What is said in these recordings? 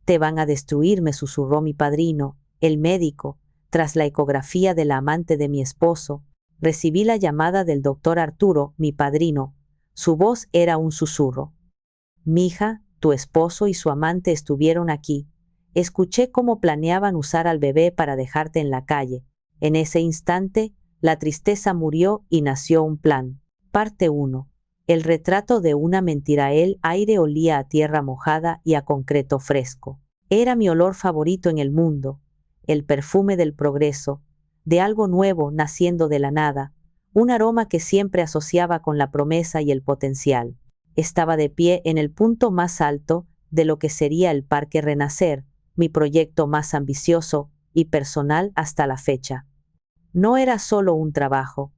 Te van a destruir, me susurró mi padrino, el médico. Tras la ecografía de la amante de mi esposo, recibí la llamada del doctor Arturo, mi padrino. Su voz era un susurro. Mija, tu esposo y su amante estuvieron aquí. Escuché cómo planeaban usar al bebé para dejarte en la calle. En ese instante, la tristeza murió y nació un plan. Parte 1. El retrato de una mentira. El aire olía a tierra mojada y a concreto fresco. Era mi olor favorito en el mundo, el perfume del progreso, de algo nuevo naciendo de la nada, un aroma que siempre asociaba con la promesa y el potencial. Estaba de pie en el punto más alto de lo que sería el Parque Renacer, mi proyecto más ambicioso y personal hasta la fecha. No era solo un trabajo,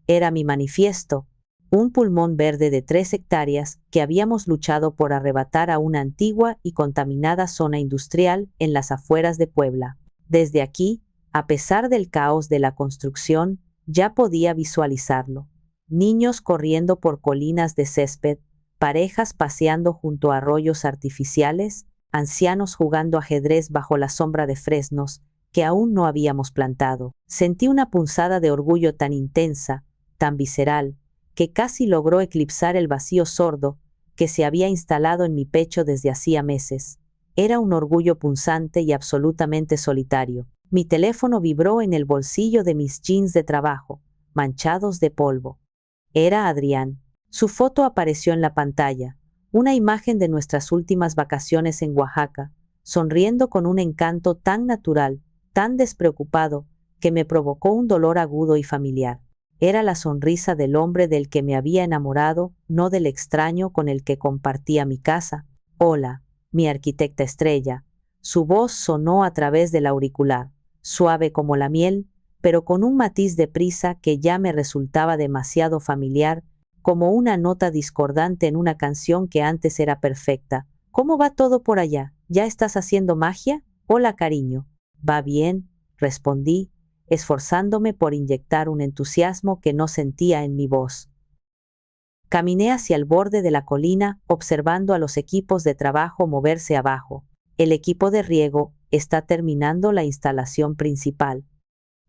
era mi manifiesto, un pulmón verde de 3 hectáreas que habíamos luchado por arrebatar a una antigua y contaminada zona industrial en las afueras de Puebla. Desde aquí, a pesar del caos de la construcción, ya podía visualizarlo. Niños corriendo por colinas de césped, parejas paseando junto a arroyos artificiales, ancianos jugando ajedrez bajo la sombra de fresnos que aún no habíamos plantado. Sentí una punzada de orgullo tan intensa, tan visceral, que casi logró eclipsar el vacío sordo que se había instalado en mi pecho desde hacía meses. Era un orgullo punzante y absolutamente solitario. Mi teléfono vibró en el bolsillo de mis jeans de trabajo, manchados de polvo. Era Adrián. Su foto apareció en la pantalla, una imagen de nuestras últimas vacaciones en Oaxaca, sonriendo con un encanto tan natural, tan despreocupado, que me provocó un dolor agudo y familiar. Era la sonrisa del hombre del que me había enamorado, no del extraño con el que compartía mi casa. Hola, mi arquitecta estrella. Su voz sonó a través del auricular, suave como la miel, pero con un matiz de prisa que ya me resultaba demasiado familiar, como una nota discordante en una canción que antes era perfecta. ¿Cómo va todo por allá? ¿Ya estás haciendo magia? Hola, cariño. Va bien, respondí, esforzándome por inyectar un entusiasmo que no sentía en mi voz. Caminé hacia el borde de la colina, observando a los equipos de trabajo moverse abajo. El equipo de riego está terminando la instalación principal.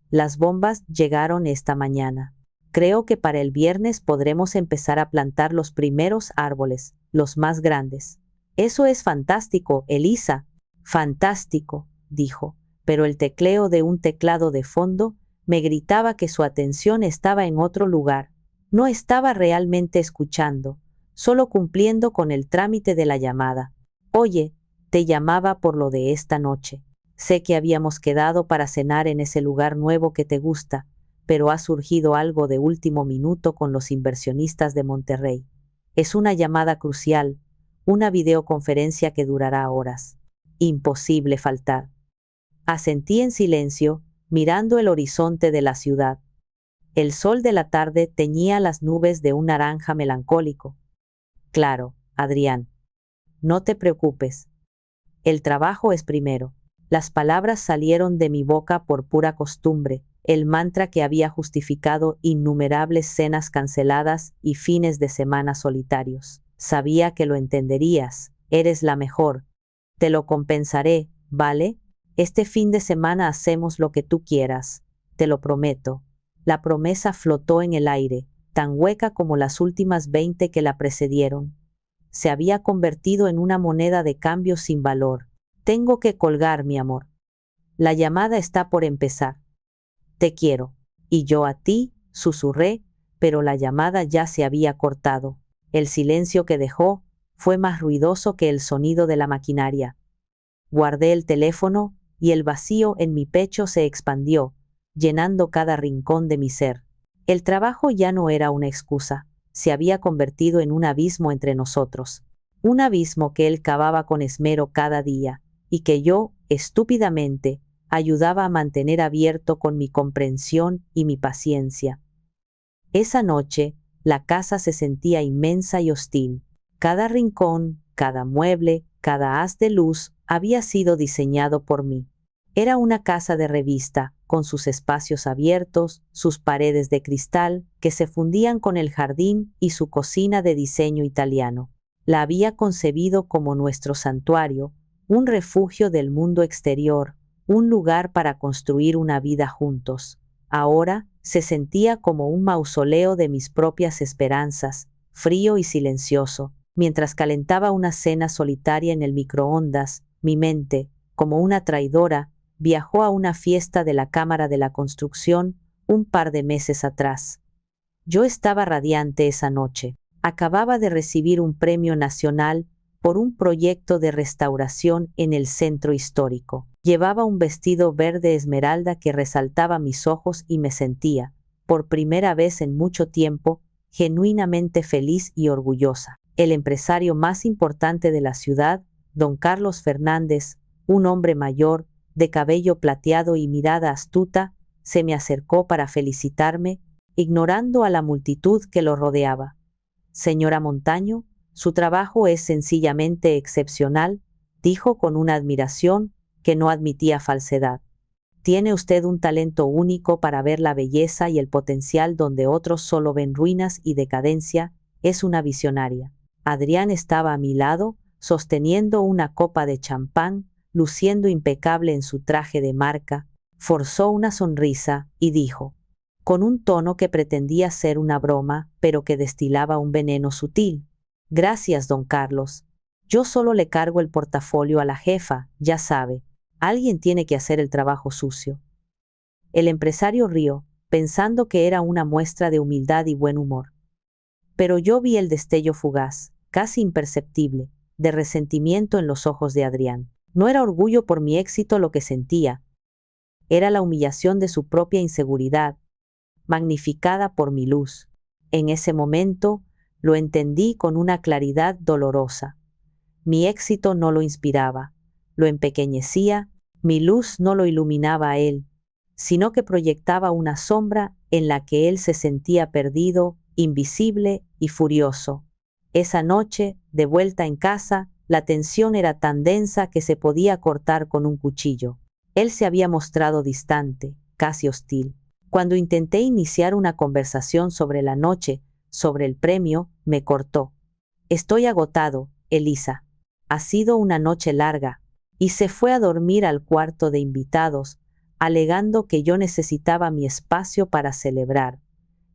Las bombas llegaron esta mañana. Creo que para el viernes podremos empezar a plantar los primeros árboles, los más grandes. Eso es fantástico, Elisa. Fantástico, dijo, pero el tecleo de un teclado de fondo me gritaba que su atención estaba en otro lugar. No estaba realmente escuchando, solo cumpliendo con el trámite de la llamada. Oye, te llamaba por lo de esta noche. Sé que habíamos quedado para cenar en ese lugar nuevo que te gusta, pero ha surgido algo de último minuto con los inversionistas de Monterrey. Es una llamada crucial, una videoconferencia que durará horas. Imposible faltar. Asentí en silencio, mirando el horizonte de la ciudad. El sol de la tarde teñía las nubes de un naranja melancólico. Claro, Adrián. No te preocupes. El trabajo es primero. Las palabras salieron de mi boca por pura costumbre, el mantra que había justificado innumerables cenas canceladas y fines de semana solitarios. Sabía que lo entenderías. Eres la mejor. Te lo compensaré, ¿vale? Este fin de semana hacemos lo que tú quieras. Te lo prometo. La promesa flotó en el aire, tan hueca como las últimas 20 que la precedieron. Se había convertido en una moneda de cambio sin valor. Tengo que colgar, mi amor. La llamada está por empezar. Te quiero. Y yo a ti, susurré, pero la llamada ya se había cortado. El silencio que dejó fue más ruidoso que el sonido de la maquinaria. Guardé el teléfono y el vacío en mi pecho se expandió, llenando cada rincón de mi ser. El trabajo ya no era una excusa, se había convertido en un abismo entre nosotros. Un abismo que él cavaba con esmero cada día, y que yo, estúpidamente, ayudaba a mantener abierto con mi comprensión y mi paciencia. Esa noche, la casa se sentía inmensa y hostil. Cada rincón, cada mueble, cada haz de luz había sido diseñado por mí. Era una casa de revista, con sus espacios abiertos, sus paredes de cristal, que se fundían con el jardín y su cocina de diseño italiano. La había concebido como nuestro santuario, un refugio del mundo exterior, un lugar para construir una vida juntos. Ahora se sentía como un mausoleo de mis propias esperanzas, frío y silencioso. Mientras calentaba una cena solitaria en el microondas, mi mente, como una traidora, viajó a una fiesta de la Cámara de la Construcción un par de meses atrás. Yo estaba radiante esa noche. Acababa de recibir un premio nacional por un proyecto de restauración en el centro histórico. Llevaba un vestido verde esmeralda que resaltaba mis ojos y me sentía, por primera vez en mucho tiempo, genuinamente feliz y orgullosa. El empresario más importante de la ciudad, don Carlos Fernández, un hombre mayor, de cabello plateado y mirada astuta, se me acercó para felicitarme, ignorando a la multitud que lo rodeaba. Señora Montaño, su trabajo es sencillamente excepcional, dijo con una admiración que no admitía falsedad. Tiene usted un talento único para ver la belleza y el potencial donde otros solo ven ruinas y decadencia, es una visionaria. Adrián estaba a mi lado, sosteniendo una copa de champán, luciendo impecable en su traje de marca, forzó una sonrisa y dijo, con un tono que pretendía ser una broma, pero que destilaba un veneno sutil. Gracias, don Carlos. Yo solo le cargo el portafolio a la jefa, ya sabe. Alguien tiene que hacer el trabajo sucio. El empresario rió, pensando que era una muestra de humildad y buen humor. Pero yo vi el destello fugaz, casi imperceptible, de resentimiento en los ojos de Adrián. No era orgullo por mi éxito lo que sentía, era la humillación de su propia inseguridad, magnificada por mi luz. En ese momento, lo entendí con una claridad dolorosa. Mi éxito no lo inspiraba, lo empequeñecía, mi luz no lo iluminaba a él, sino que proyectaba una sombra en la que él se sentía perdido, invisible y furioso. Esa noche, de vuelta en casa, la tensión era tan densa que se podía cortar con un cuchillo. Él se había mostrado distante, casi hostil. Cuando intenté iniciar una conversación sobre la noche, sobre el premio, me cortó. Estoy agotado, Elisa. Ha sido una noche larga. Y se fue a dormir al cuarto de invitados, alegando que yo necesitaba mi espacio para celebrar.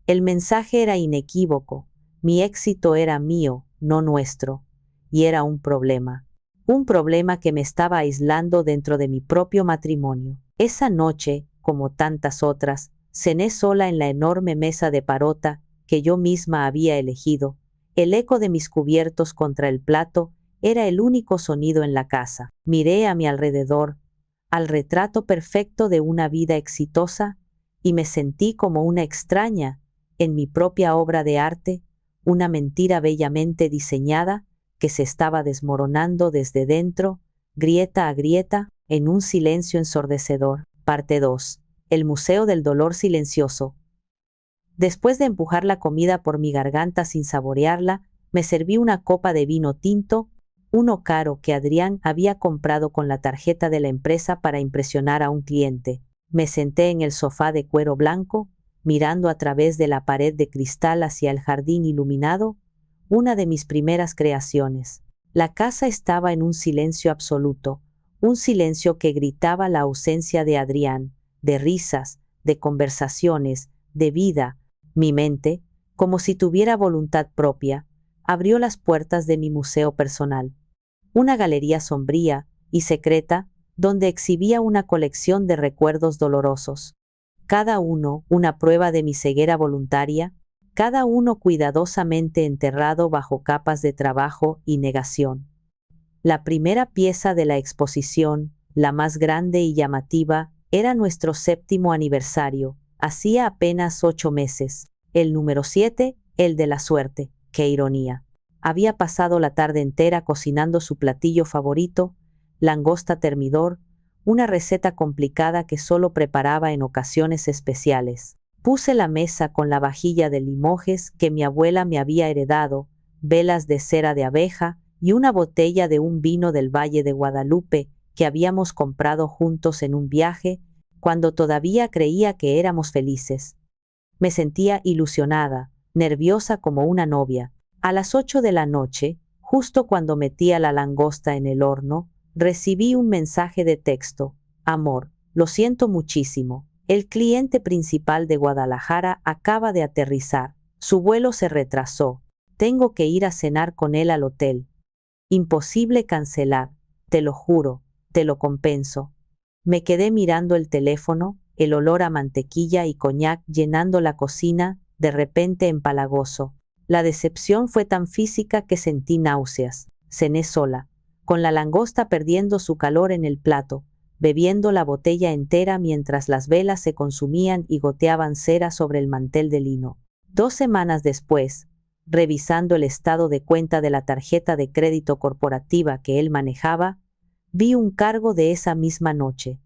El mensaje era inequívoco. Mi éxito era mío, no nuestro. Y era un problema. Un problema que me estaba aislando dentro de mi propio matrimonio. Esa noche, como tantas otras, cené sola en la enorme mesa de parota que yo misma había elegido. El eco de mis cubiertos contra el plato era el único sonido en la casa. Miré a mi alrededor, al retrato perfecto de una vida exitosa, y me sentí como una extraña en mi propia obra de arte, una mentira bellamente diseñada que se estaba desmoronando desde dentro, grieta a grieta, en un silencio ensordecedor. Parte 2. El Museo del Dolor Silencioso. Después de empujar la comida por mi garganta sin saborearla, me serví una copa de vino tinto, uno caro que Adrián había comprado con la tarjeta de la empresa para impresionar a un cliente. Me senté en el sofá de cuero blanco, mirando a través de la pared de cristal hacia el jardín iluminado, una de mis primeras creaciones. La casa estaba en un silencio absoluto, un silencio que gritaba la ausencia de Adrián, de risas, de conversaciones, de vida. Mi mente, como si tuviera voluntad propia, abrió las puertas de mi museo personal. Una galería sombría y secreta, donde exhibía una colección de recuerdos dolorosos. Cada uno una prueba de mi ceguera voluntaria, cada uno cuidadosamente enterrado bajo capas de trabajo y negación. La primera pieza de la exposición, la más grande y llamativa, era nuestro 7º aniversario, hacía apenas 8 meses. El número 7, el de la suerte. ¡Qué ironía! Había pasado la tarde entera cocinando su platillo favorito, langosta termidor, una receta complicada que solo preparaba en ocasiones especiales. Puse la mesa con la vajilla de limojes que mi abuela me había heredado, velas de cera de abeja y una botella de un vino del Valle de Guadalupe que habíamos comprado juntos en un viaje, cuando todavía creía que éramos felices. Me sentía ilusionada, nerviosa como una novia. A las 8 de la noche, justo cuando metía la langosta en el horno, Recibí un mensaje de texto. Amor, lo siento muchísimo. El cliente principal de Guadalajara acaba de aterrizar. Su vuelo se retrasó. Tengo que ir a cenar con él al hotel. Imposible cancelar. Te lo juro, te lo compenso. Me quedé mirando el teléfono, el olor a mantequilla y coñac llenando la cocina, de repente empalagoso. La decepción fue tan física que sentí náuseas. Cené sola, con la langosta perdiendo su calor en el plato, bebiendo la botella entera mientras las velas se consumían y goteaban cera sobre el mantel de lino. 2 semanas después, revisando el estado de cuenta de la tarjeta de crédito corporativa que él manejaba, vi un cargo de esa misma noche.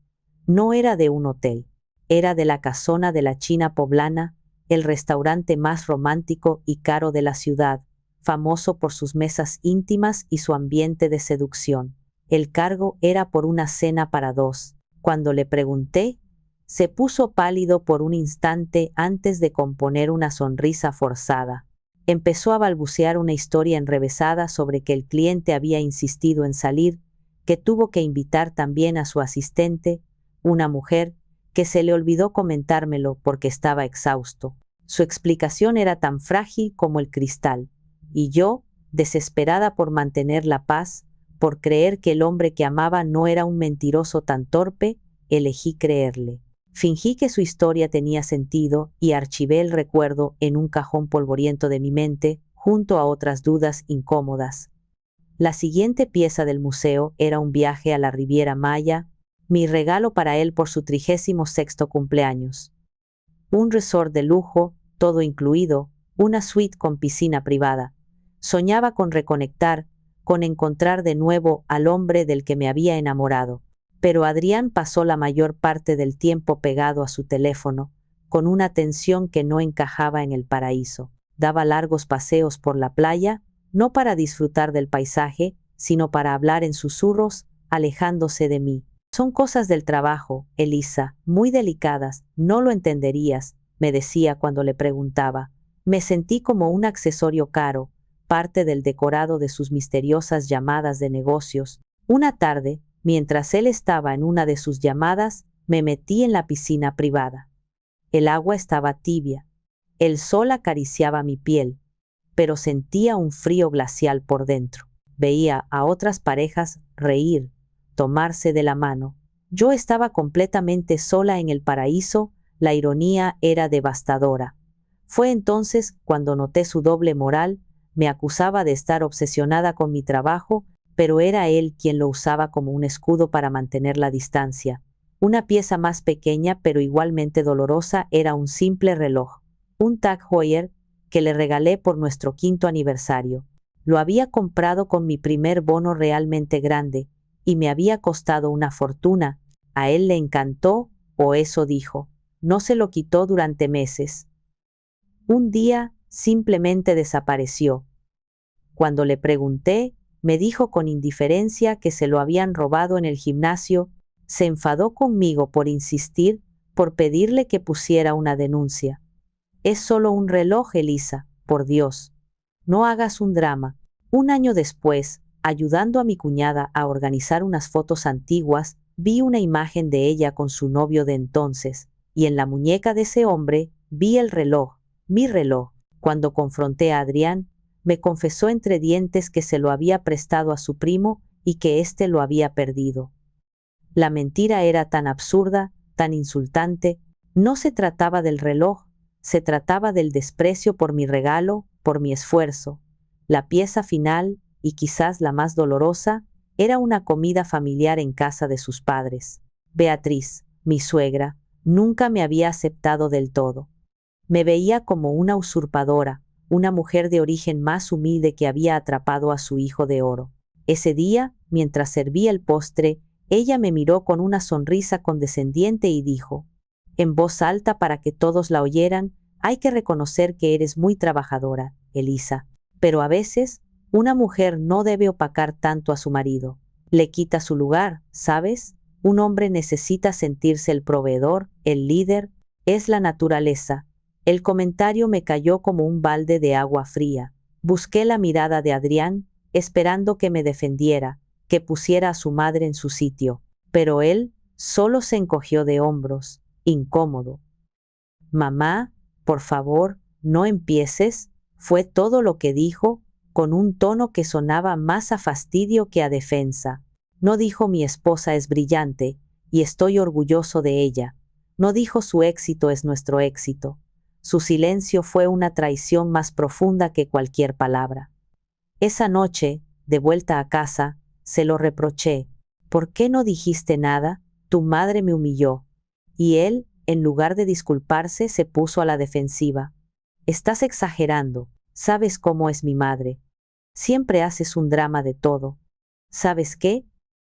No era de un hotel, era de la casona de la China poblana, el restaurante más romántico y caro de la ciudad, famoso por sus mesas íntimas y su ambiente de seducción. El cargo era por una cena para 2. Cuando le pregunté, se puso pálido por un instante antes de componer una sonrisa forzada. Empezó a balbucear una historia enrevesada sobre que el cliente había insistido en salir, que tuvo que invitar también a su asistente, una mujer, que se le olvidó comentármelo porque estaba exhausto. Su explicación era tan frágil como el cristal, y yo, desesperada por mantener la paz, por creer que el hombre que amaba no era un mentiroso tan torpe, elegí creerle. Fingí que su historia tenía sentido y archivé el recuerdo en un cajón polvoriento de mi mente, junto a otras dudas incómodas. La siguiente pieza del museo era un viaje a la Riviera Maya, mi regalo para él por su 36º cumpleaños. Un resort de lujo, todo incluido, una suite con piscina privada. Soñaba con reconectar, con encontrar de nuevo al hombre del que me había enamorado. Pero Adrián pasó la mayor parte del tiempo pegado a su teléfono, con una tensión que no encajaba en el paraíso. Daba largos paseos por la playa, no para disfrutar del paisaje, sino para hablar en susurros, alejándose de mí. Son cosas del trabajo, Elisa, muy delicadas, no lo entenderías, me decía cuando le preguntaba. Me sentí como un accesorio caro, parte del decorado de sus misteriosas llamadas de negocios. Una tarde, mientras él estaba en una de sus llamadas, me metí en la piscina privada. El agua estaba tibia. El sol acariciaba mi piel, pero sentía un frío glacial por dentro. Veía a otras parejas reír, tomarse de la mano. Yo estaba completamente sola en el paraíso, la ironía era devastadora. Fue entonces cuando noté su doble moral, me acusaba de estar obsesionada con mi trabajo, pero era él quien lo usaba como un escudo para mantener la distancia. Una pieza más pequeña pero igualmente dolorosa era un simple reloj, un Tag Heuer que le regalé por nuestro 5º aniversario. Lo había comprado con mi primer bono realmente grande, y me había costado una fortuna. A él le encantó, o eso dijo. No se lo quitó durante meses. Un día, simplemente desapareció. Cuando le pregunté, me dijo con indiferencia que se lo habían robado en el gimnasio. Se enfadó conmigo por insistir, por pedirle que pusiera una denuncia. Es solo un reloj, Elisa, por Dios. No hagas un drama. Un año después, ayudando a mi cuñada a organizar unas fotos antiguas, vi una imagen de ella con su novio de entonces, y en la muñeca de ese hombre vi el reloj, mi reloj. Cuando confronté a Adrián, me confesó entre dientes que se lo había prestado a su primo y que éste lo había perdido. La mentira era tan absurda, tan insultante. No se trataba del reloj, se trataba del desprecio por mi regalo, por mi esfuerzo. La pieza final, y quizás la más dolorosa, era una comida familiar en casa de sus padres. Beatriz, mi suegra, nunca me había aceptado del todo. Me veía como una usurpadora, una mujer de origen más humilde que había atrapado a su hijo de oro. Ese día, mientras servía el postre, ella me miró con una sonrisa condescendiente y dijo, en voz alta para que todos la oyeran, hay que reconocer que eres muy trabajadora, Elisa, pero a veces, una mujer no debe opacar tanto a su marido. Le quita su lugar, ¿sabes? Un hombre necesita sentirse el proveedor, el líder, es la naturaleza. El comentario me cayó como un balde de agua fría. Busqué la mirada de Adrián, esperando que me defendiera, que pusiera a su madre en su sitio, pero él solo se encogió de hombros, incómodo. Mamá, por favor, no empieces, fue todo lo que dijo, con un tono que sonaba más a fastidio que a defensa. No dijo mi esposa es brillante, y estoy orgulloso de ella. No dijo su éxito es nuestro éxito. Su silencio fue una traición más profunda que cualquier palabra. Esa noche, de vuelta a casa, se lo reproché. ¿Por qué no dijiste nada? Tu madre me humilló. Y él, en lugar de disculparse, se puso a la defensiva. Estás exagerando. ¿Sabes cómo es mi madre? Siempre haces un drama de todo. ¿Sabes qué?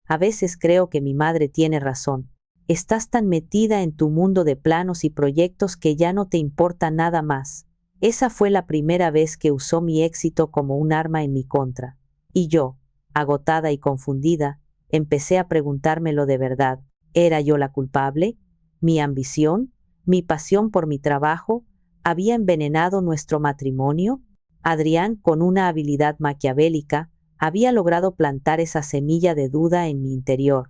A veces creo que mi madre tiene razón. Estás tan metida en tu mundo de planos y proyectos que ya no te importa nada más. Esa fue la primera vez que usó mi éxito como un arma en mi contra. Y yo, agotada y confundida, empecé a preguntármelo de verdad. ¿Era yo la culpable? ¿Mi ambición? ¿Mi pasión por mi trabajo? ¿Había envenenado nuestro matrimonio? Adrián, con una habilidad maquiavélica, había logrado plantar esa semilla de duda en mi interior.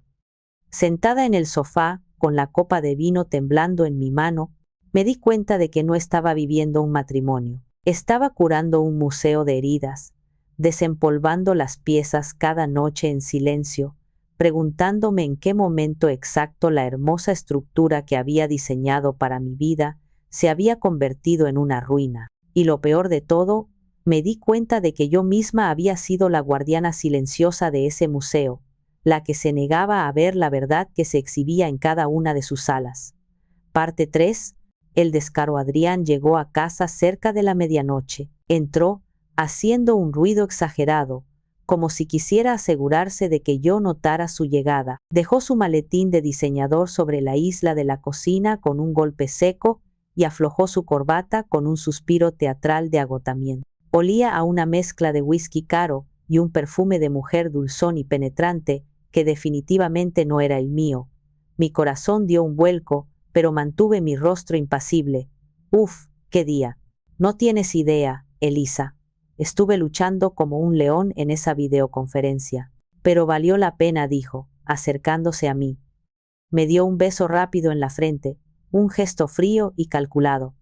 Sentada en el sofá, con la copa de vino temblando en mi mano, me di cuenta de que no estaba viviendo un matrimonio. Estaba curando un museo de heridas, desempolvando las piezas cada noche en silencio, preguntándome en qué momento exacto la hermosa estructura que había diseñado para mi vida se había convertido en una ruina. Y lo peor de todo, me di cuenta de que yo misma había sido la guardiana silenciosa de ese museo, la que se negaba a ver la verdad que se exhibía en cada una de sus salas. Parte 3. El descaro. Adrián llegó a casa cerca de la medianoche. Entró, haciendo un ruido exagerado, como si quisiera asegurarse de que yo notara su llegada. Dejó su maletín de diseñador sobre la isla de la cocina con un golpe seco y aflojó su corbata con un suspiro teatral de agotamiento. Olía a una mezcla de whisky caro y un perfume de mujer dulzón y penetrante que definitivamente no era el mío. Mi corazón dio un vuelco, pero mantuve mi rostro impasible. Uf, qué día. No tienes idea, Elisa. Estuve luchando como un león en esa videoconferencia. Pero valió la pena, dijo, acercándose a mí. Me dio un beso rápido en la frente, un gesto frío y calculado.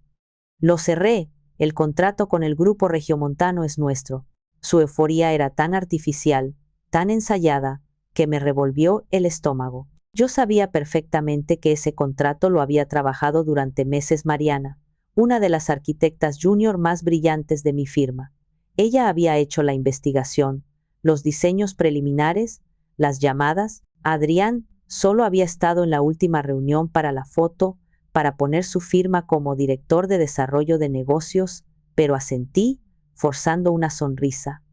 Lo cerré, el contrato con el grupo regiomontano es nuestro. Su euforia era tan artificial, tan ensayada, que me revolvió el estómago. Yo sabía perfectamente que ese contrato lo había trabajado durante meses Mariana, una de las arquitectas junior más brillantes de mi firma. Ella había hecho la investigación, los diseños preliminares, las llamadas. Adrián solo había estado en la última reunión para la foto, para poner su firma como director de desarrollo de negocios, pero asentí, forzando una sonrisa.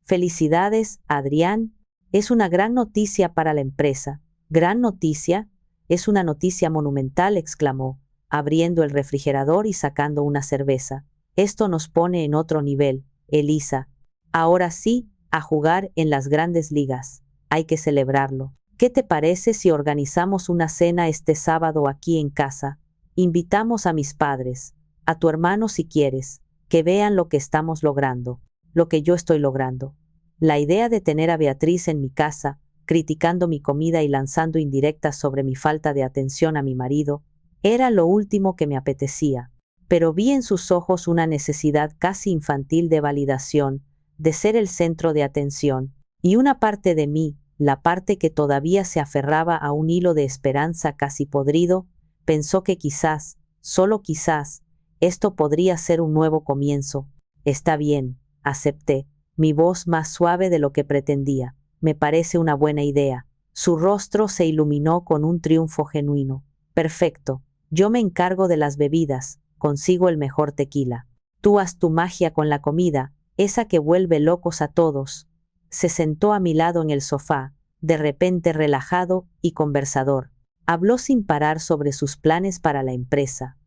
Felicidades, Adrián, es una gran noticia para la empresa. Gran noticia, es una noticia monumental, exclamó, abriendo el refrigerador y sacando una cerveza. Esto nos pone en otro nivel, Elisa. Ahora sí, a jugar en las grandes ligas. Hay que celebrarlo. ¿Qué te parece si organizamos una cena este sábado aquí en casa? Invitamos a mis padres, a tu hermano si quieres, que vean lo que estamos logrando, lo que yo estoy logrando. La idea de tener a Beatriz en mi casa, criticando mi comida y lanzando indirectas sobre mi falta de atención a mi marido, era lo último que me apetecía. Pero vi en sus ojos una necesidad casi infantil de validación, de ser el centro de atención, y una parte de mí, la parte que todavía se aferraba a un hilo de esperanza casi podrido, pensó que quizás, solo quizás, esto podría ser un nuevo comienzo. Está bien, acepté, mi voz más suave de lo que pretendía. Me parece una buena idea. Su rostro se iluminó con un triunfo genuino. Perfecto, yo me encargo de las bebidas, consigo el mejor tequila. Tú haz tu magia con la comida, esa que vuelve locos a todos. Se sentó a mi lado en el sofá, de repente relajado y conversador. Habló sin parar sobre sus planes para la empresa,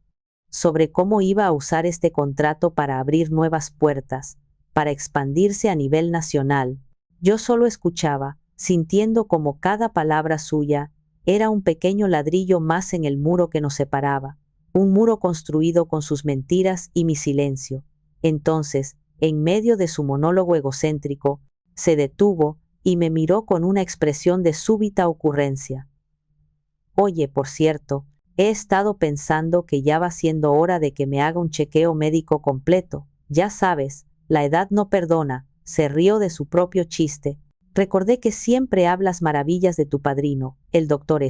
sobre cómo iba a usar este contrato para abrir nuevas puertas, para expandirse a nivel nacional. Yo solo escuchaba, sintiendo como cada palabra suya era un pequeño ladrillo más en el muro que nos separaba, un muro construido con sus mentiras y mi silencio. Entonces, en medio de su monólogo egocéntrico, se detuvo y me miró con una expresión de súbita ocurrencia. Oye, por cierto, he estado pensando que ya va siendo hora de que me haga un chequeo médico completo. Ya sabes, la edad no perdona. Se rió de su propio chiste. Recordé que siempre hablas maravillas de tu padrino, el doctor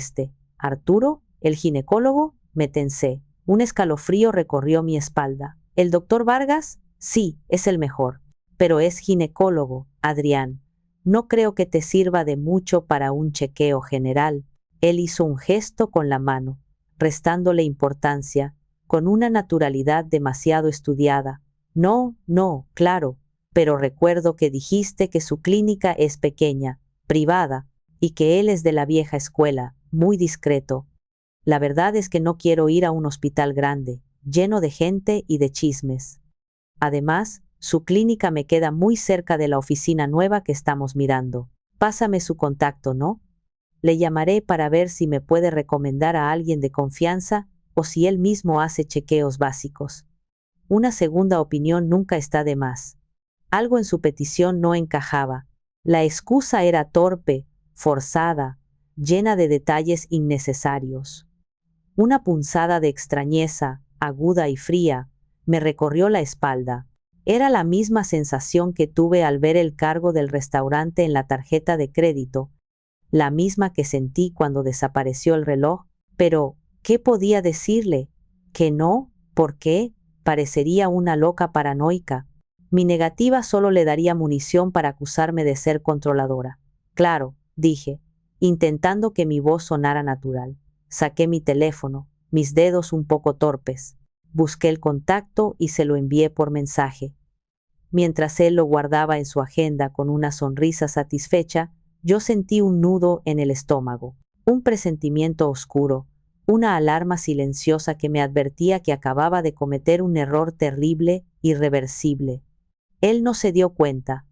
Arturo, el ginecólogo. Me tensé. Un escalofrío recorrió mi espalda. ¿El doctor Vargas? Sí, es el mejor. Pero es ginecólogo, Adrián. No creo que te sirva de mucho para un chequeo general. Él hizo un gesto con la mano, restándole importancia, con una naturalidad demasiado estudiada. No, no, claro, pero recuerdo que dijiste que su clínica es pequeña, privada, y que él es de la vieja escuela, muy discreto. La verdad es que no quiero ir a un hospital grande, lleno de gente y de chismes. Además, su clínica me queda muy cerca de la oficina nueva que estamos mirando. Pásame su contacto, ¿no? Le llamaré para ver si me puede recomendar a alguien de confianza o si él mismo hace chequeos básicos. Una segunda opinión nunca está de más. Algo en su petición no encajaba. La excusa era torpe, forzada, llena de detalles innecesarios. Una punzada de extrañeza, aguda y fría, me recorrió la espalda. Era la misma sensación que tuve al ver el cargo del restaurante en la tarjeta de crédito, la misma que sentí cuando desapareció el reloj, pero ¿qué podía decirle? ¿Que no? ¿Por qué? Parecería una loca paranoica. Mi negativa solo le daría munición para acusarme de ser controladora. Claro, dije, intentando que mi voz sonara natural. Saqué mi teléfono, mis dedos un poco torpes. Busqué el contacto y se lo envié por mensaje. Mientras él lo guardaba en su agenda con una sonrisa satisfecha, yo sentí un nudo en el estómago, un presentimiento oscuro, una alarma silenciosa que me advertía que acababa de cometer un error terrible, irreversible. Él no se dio cuenta,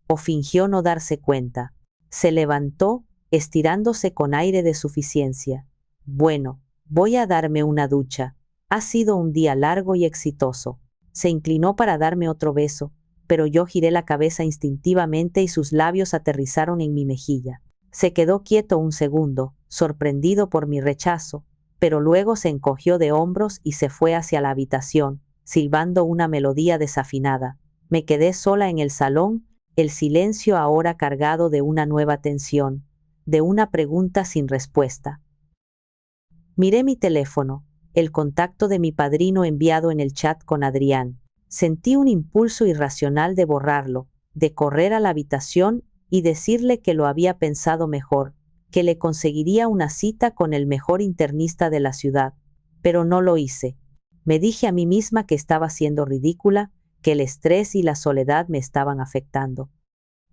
o fingió no darse cuenta. Se levantó, estirándose con aire de suficiencia. Bueno, voy a darme una ducha. Ha sido un día largo y exitoso. Se inclinó para darme otro beso, pero yo giré la cabeza instintivamente y sus labios aterrizaron en mi mejilla. Se quedó quieto un segundo, sorprendido por mi rechazo, pero luego se encogió de hombros y se fue hacia la habitación, silbando una melodía desafinada. Me quedé sola en el salón, el silencio ahora cargado de una nueva tensión, de una pregunta sin respuesta. Miré mi teléfono, el contacto de mi padrino enviado en el chat con Adrián. Sentí un impulso irracional de borrarlo, de correr a la habitación y decirle que lo había pensado mejor, que le conseguiría una cita con el mejor internista de la ciudad, pero no lo hice. Me dije a mí misma que estaba siendo ridícula, que el estrés y la soledad me estaban afectando.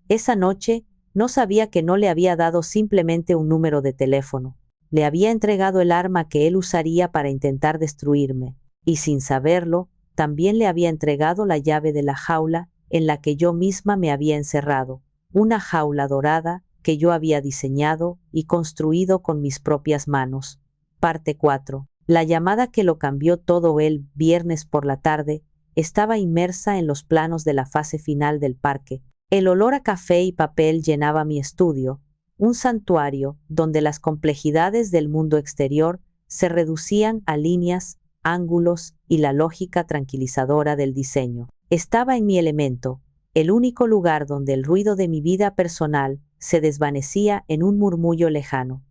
Esa noche, no sabía que no le había dado simplemente un número de teléfono. Le había entregado el arma que él usaría para intentar destruirme, y sin saberlo, también le había entregado la llave de la jaula en la que yo misma me había encerrado, una jaula dorada que yo había diseñado y construido con mis propias manos. Parte 4. La llamada que lo cambió todo el viernes por la tarde estaba inmersa en los planos de la fase final del parque. El olor a café y papel llenaba mi estudio, un santuario donde las complejidades del mundo exterior se reducían a líneas, ángulos y la lógica tranquilizadora del diseño. Estaba en mi elemento, el único lugar donde el ruido de mi vida personal se desvanecía en un murmullo lejano.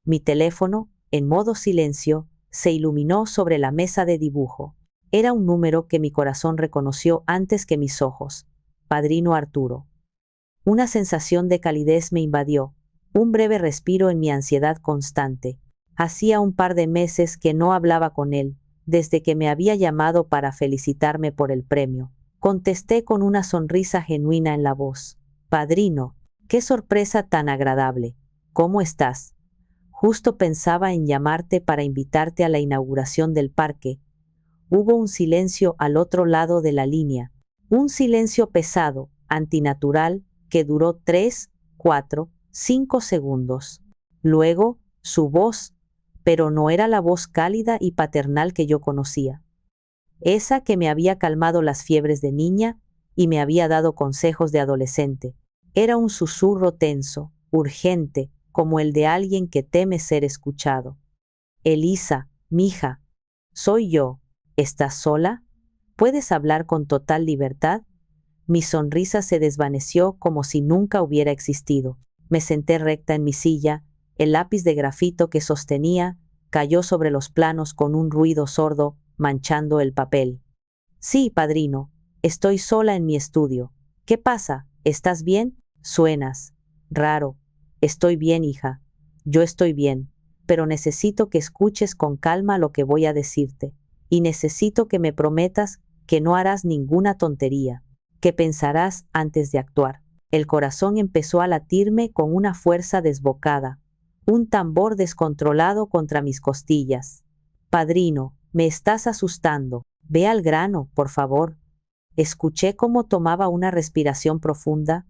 Mi teléfono, en modo silencio, se iluminó sobre la mesa de dibujo. Era un número que mi corazón reconoció antes que mis ojos. Padrino Arturo. Una sensación de calidez me invadió, un breve respiro en mi ansiedad constante. Hacía un par de meses que no hablaba con él, desde que me había llamado para felicitarme por el premio. Contesté con una sonrisa genuina en la voz. Padrino, qué sorpresa tan agradable. ¿Cómo estás? Justo pensaba en llamarte para invitarte a la inauguración del parque. Hubo un silencio al otro lado de la línea, un silencio pesado, antinatural, que duró 3, 4, 5 segundos. Luego, su voz, pero no era la voz cálida y paternal que yo conocía. Esa que me había calmado las fiebres de niña y me había dado consejos de adolescente. Era un susurro tenso, urgente, como el de alguien que teme ser escuchado. Elisa, mija, soy yo. ¿Estás sola? ¿Puedes hablar con total libertad? Mi sonrisa se desvaneció como si nunca hubiera existido. Me senté recta en mi silla, el lápiz de grafito que sostenía cayó sobre los planos con un ruido sordo, manchando el papel. Sí, padrino, estoy sola en mi estudio. ¿Qué pasa? ¿Estás bien? Suenas raro. Estoy bien, hija. Yo estoy bien, pero necesito que escuches con calma lo que voy a decirte, y necesito que me prometas que no harás ninguna tontería, que pensarás antes de actuar. El corazón empezó a latirme con una fuerza desbocada, un tambor descontrolado contra mis costillas. Padrino, me estás asustando. Ve al grano, por favor. Escuché cómo tomaba una respiración profunda,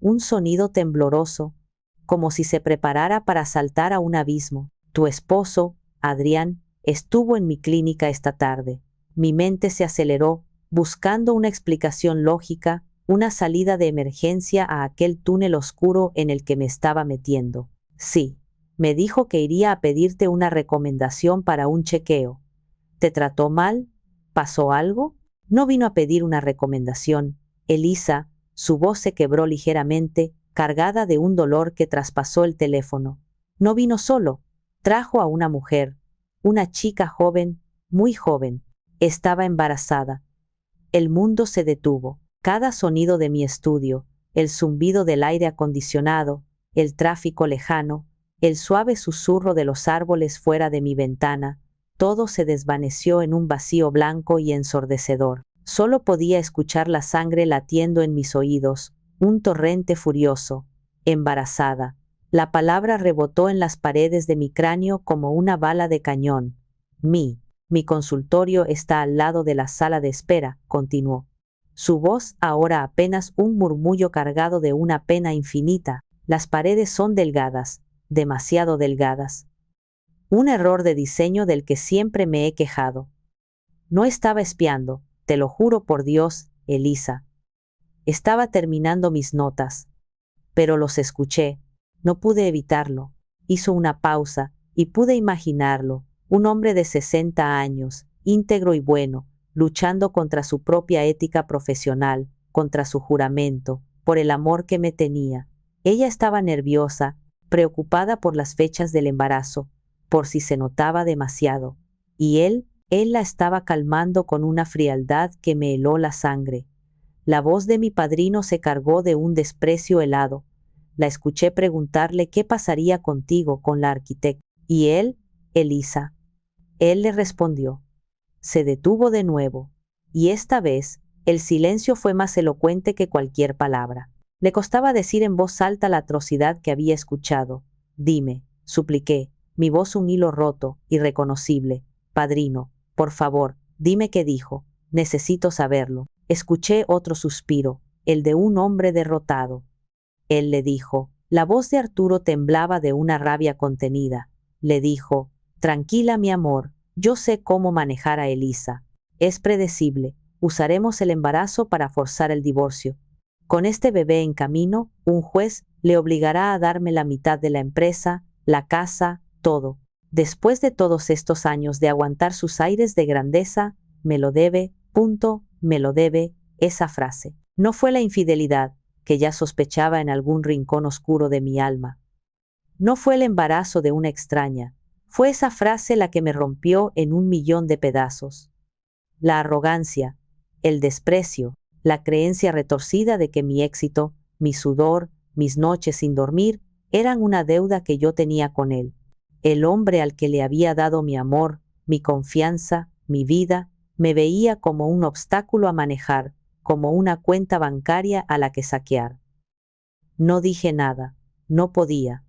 un sonido tembloroso, como si se preparara para saltar a un abismo. Tu esposo, Adrián, estuvo en mi clínica esta tarde. Mi mente se aceleró, buscando una explicación lógica, una salida de emergencia a aquel túnel oscuro en el que me estaba metiendo. Sí, me dijo que iría a pedirte una recomendación para un chequeo. ¿Te trató mal? ¿Pasó algo? No vino a pedir una recomendación. Elisa, su voz se quebró ligeramente, cargada de un dolor que traspasó el teléfono. No vino solo, trajo a una mujer, una chica joven, muy joven. Estaba embarazada. El mundo se detuvo. Cada sonido de mi estudio, el zumbido del aire acondicionado, el tráfico lejano, el suave susurro de los árboles fuera de mi ventana, todo se desvaneció en un vacío blanco y ensordecedor. Solo podía escuchar la sangre latiendo en mis oídos, un torrente furioso. Embarazada. La palabra rebotó en las paredes de mi cráneo como una bala de cañón. Mi consultorio está al lado de la sala de espera, continuó. Su voz ahora apenas un murmullo cargado de una pena infinita. Las paredes son delgadas, demasiado delgadas. Un error de diseño del que siempre me he quejado. No estaba espiando, te lo juro por Dios, Elisa. Estaba terminando mis notas. Pero los escuché. No pude evitarlo. Hizo una pausa, y pude imaginarlo, un hombre de 60 años, íntegro y bueno, luchando contra su propia ética profesional, contra su juramento, por el amor que me tenía. Ella estaba nerviosa, preocupada por las fechas del embarazo, por si se notaba demasiado. Y él la estaba calmando con una frialdad que me heló la sangre. La voz de mi padrino se cargó de un desprecio helado. La escuché preguntarle qué pasaría contigo, con la arquitecta. Y él, Elisa. Él le respondió. Se detuvo de nuevo. Y esta vez, el silencio fue más elocuente que cualquier palabra. Le costaba decir en voz alta la atrocidad que había escuchado. Dime, supliqué, mi voz un hilo roto, irreconocible. Padrino, por favor, dime qué dijo. Necesito saberlo. Escuché otro suspiro, el de un hombre derrotado. Él le dijo, la voz de Arturo temblaba de una rabia contenida. Le dijo, tranquila mi amor, yo sé cómo manejar a Elisa. Es predecible, usaremos el embarazo para forzar el divorcio. Con este bebé en camino, un juez le obligará a darme la mitad de la empresa, la casa, todo. Después de todos estos años de aguantar sus aires de grandeza, me lo debe, punto, me lo debe, esa frase. No fue la infidelidad, que ya sospechaba en algún rincón oscuro de mi alma. No fue el embarazo de una extraña, fue esa frase la que me rompió en 1.000.000 de pedazos. La arrogancia, el desprecio, la creencia retorcida de que mi éxito, mi sudor, mis noches sin dormir, eran una deuda que yo tenía con él. El hombre al que le había dado mi amor, mi confianza, mi vida, me veía como un obstáculo a manejar, como una cuenta bancaria a la que saquear. No dije nada, no podía.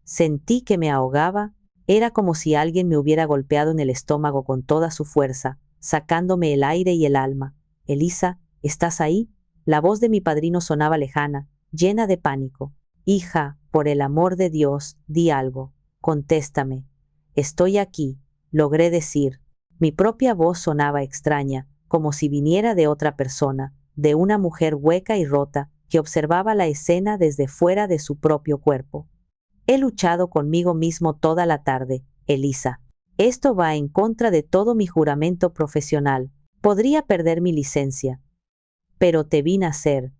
Sentí que me ahogaba, era como si alguien me hubiera golpeado en el estómago con toda su fuerza, sacándome el aire y el alma. Elisa, ¿estás ahí? La voz de mi padrino sonaba lejana, llena de pánico. Hija, por el amor de Dios, di algo, contéstame. Estoy aquí, logré decir. Mi propia voz sonaba extraña, como si viniera de otra persona, de una mujer hueca y rota, que observaba la escena desde fuera de su propio cuerpo. He luchado conmigo mismo toda la tarde, Elisa. Esto va en contra de todo mi juramento profesional. Podría perder mi licencia. Pero te vi nacer.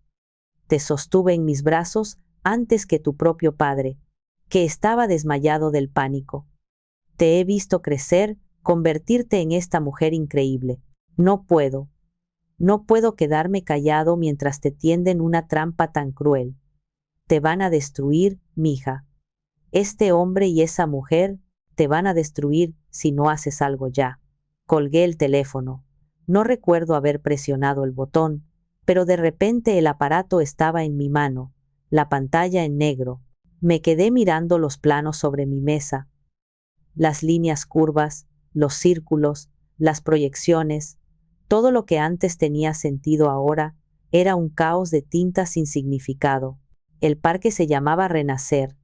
Te sostuve en mis brazos antes que tu propio padre, que estaba desmayado del pánico. Te he visto crecer, convertirte en esta mujer increíble. No puedo quedarme callado mientras te tienden una trampa tan cruel. Te van a destruir, mija. Este hombre y esa mujer te van a destruir si no haces algo ya. Colgué el teléfono. No recuerdo haber presionado el botón, pero de repente el aparato estaba en mi mano, la pantalla en negro. Me quedé mirando los planos sobre mi mesa, las líneas curvas, los círculos, las proyecciones. Todo lo que antes tenía sentido ahora era un caos de tintas sin significado. El parque se llamaba Renacer.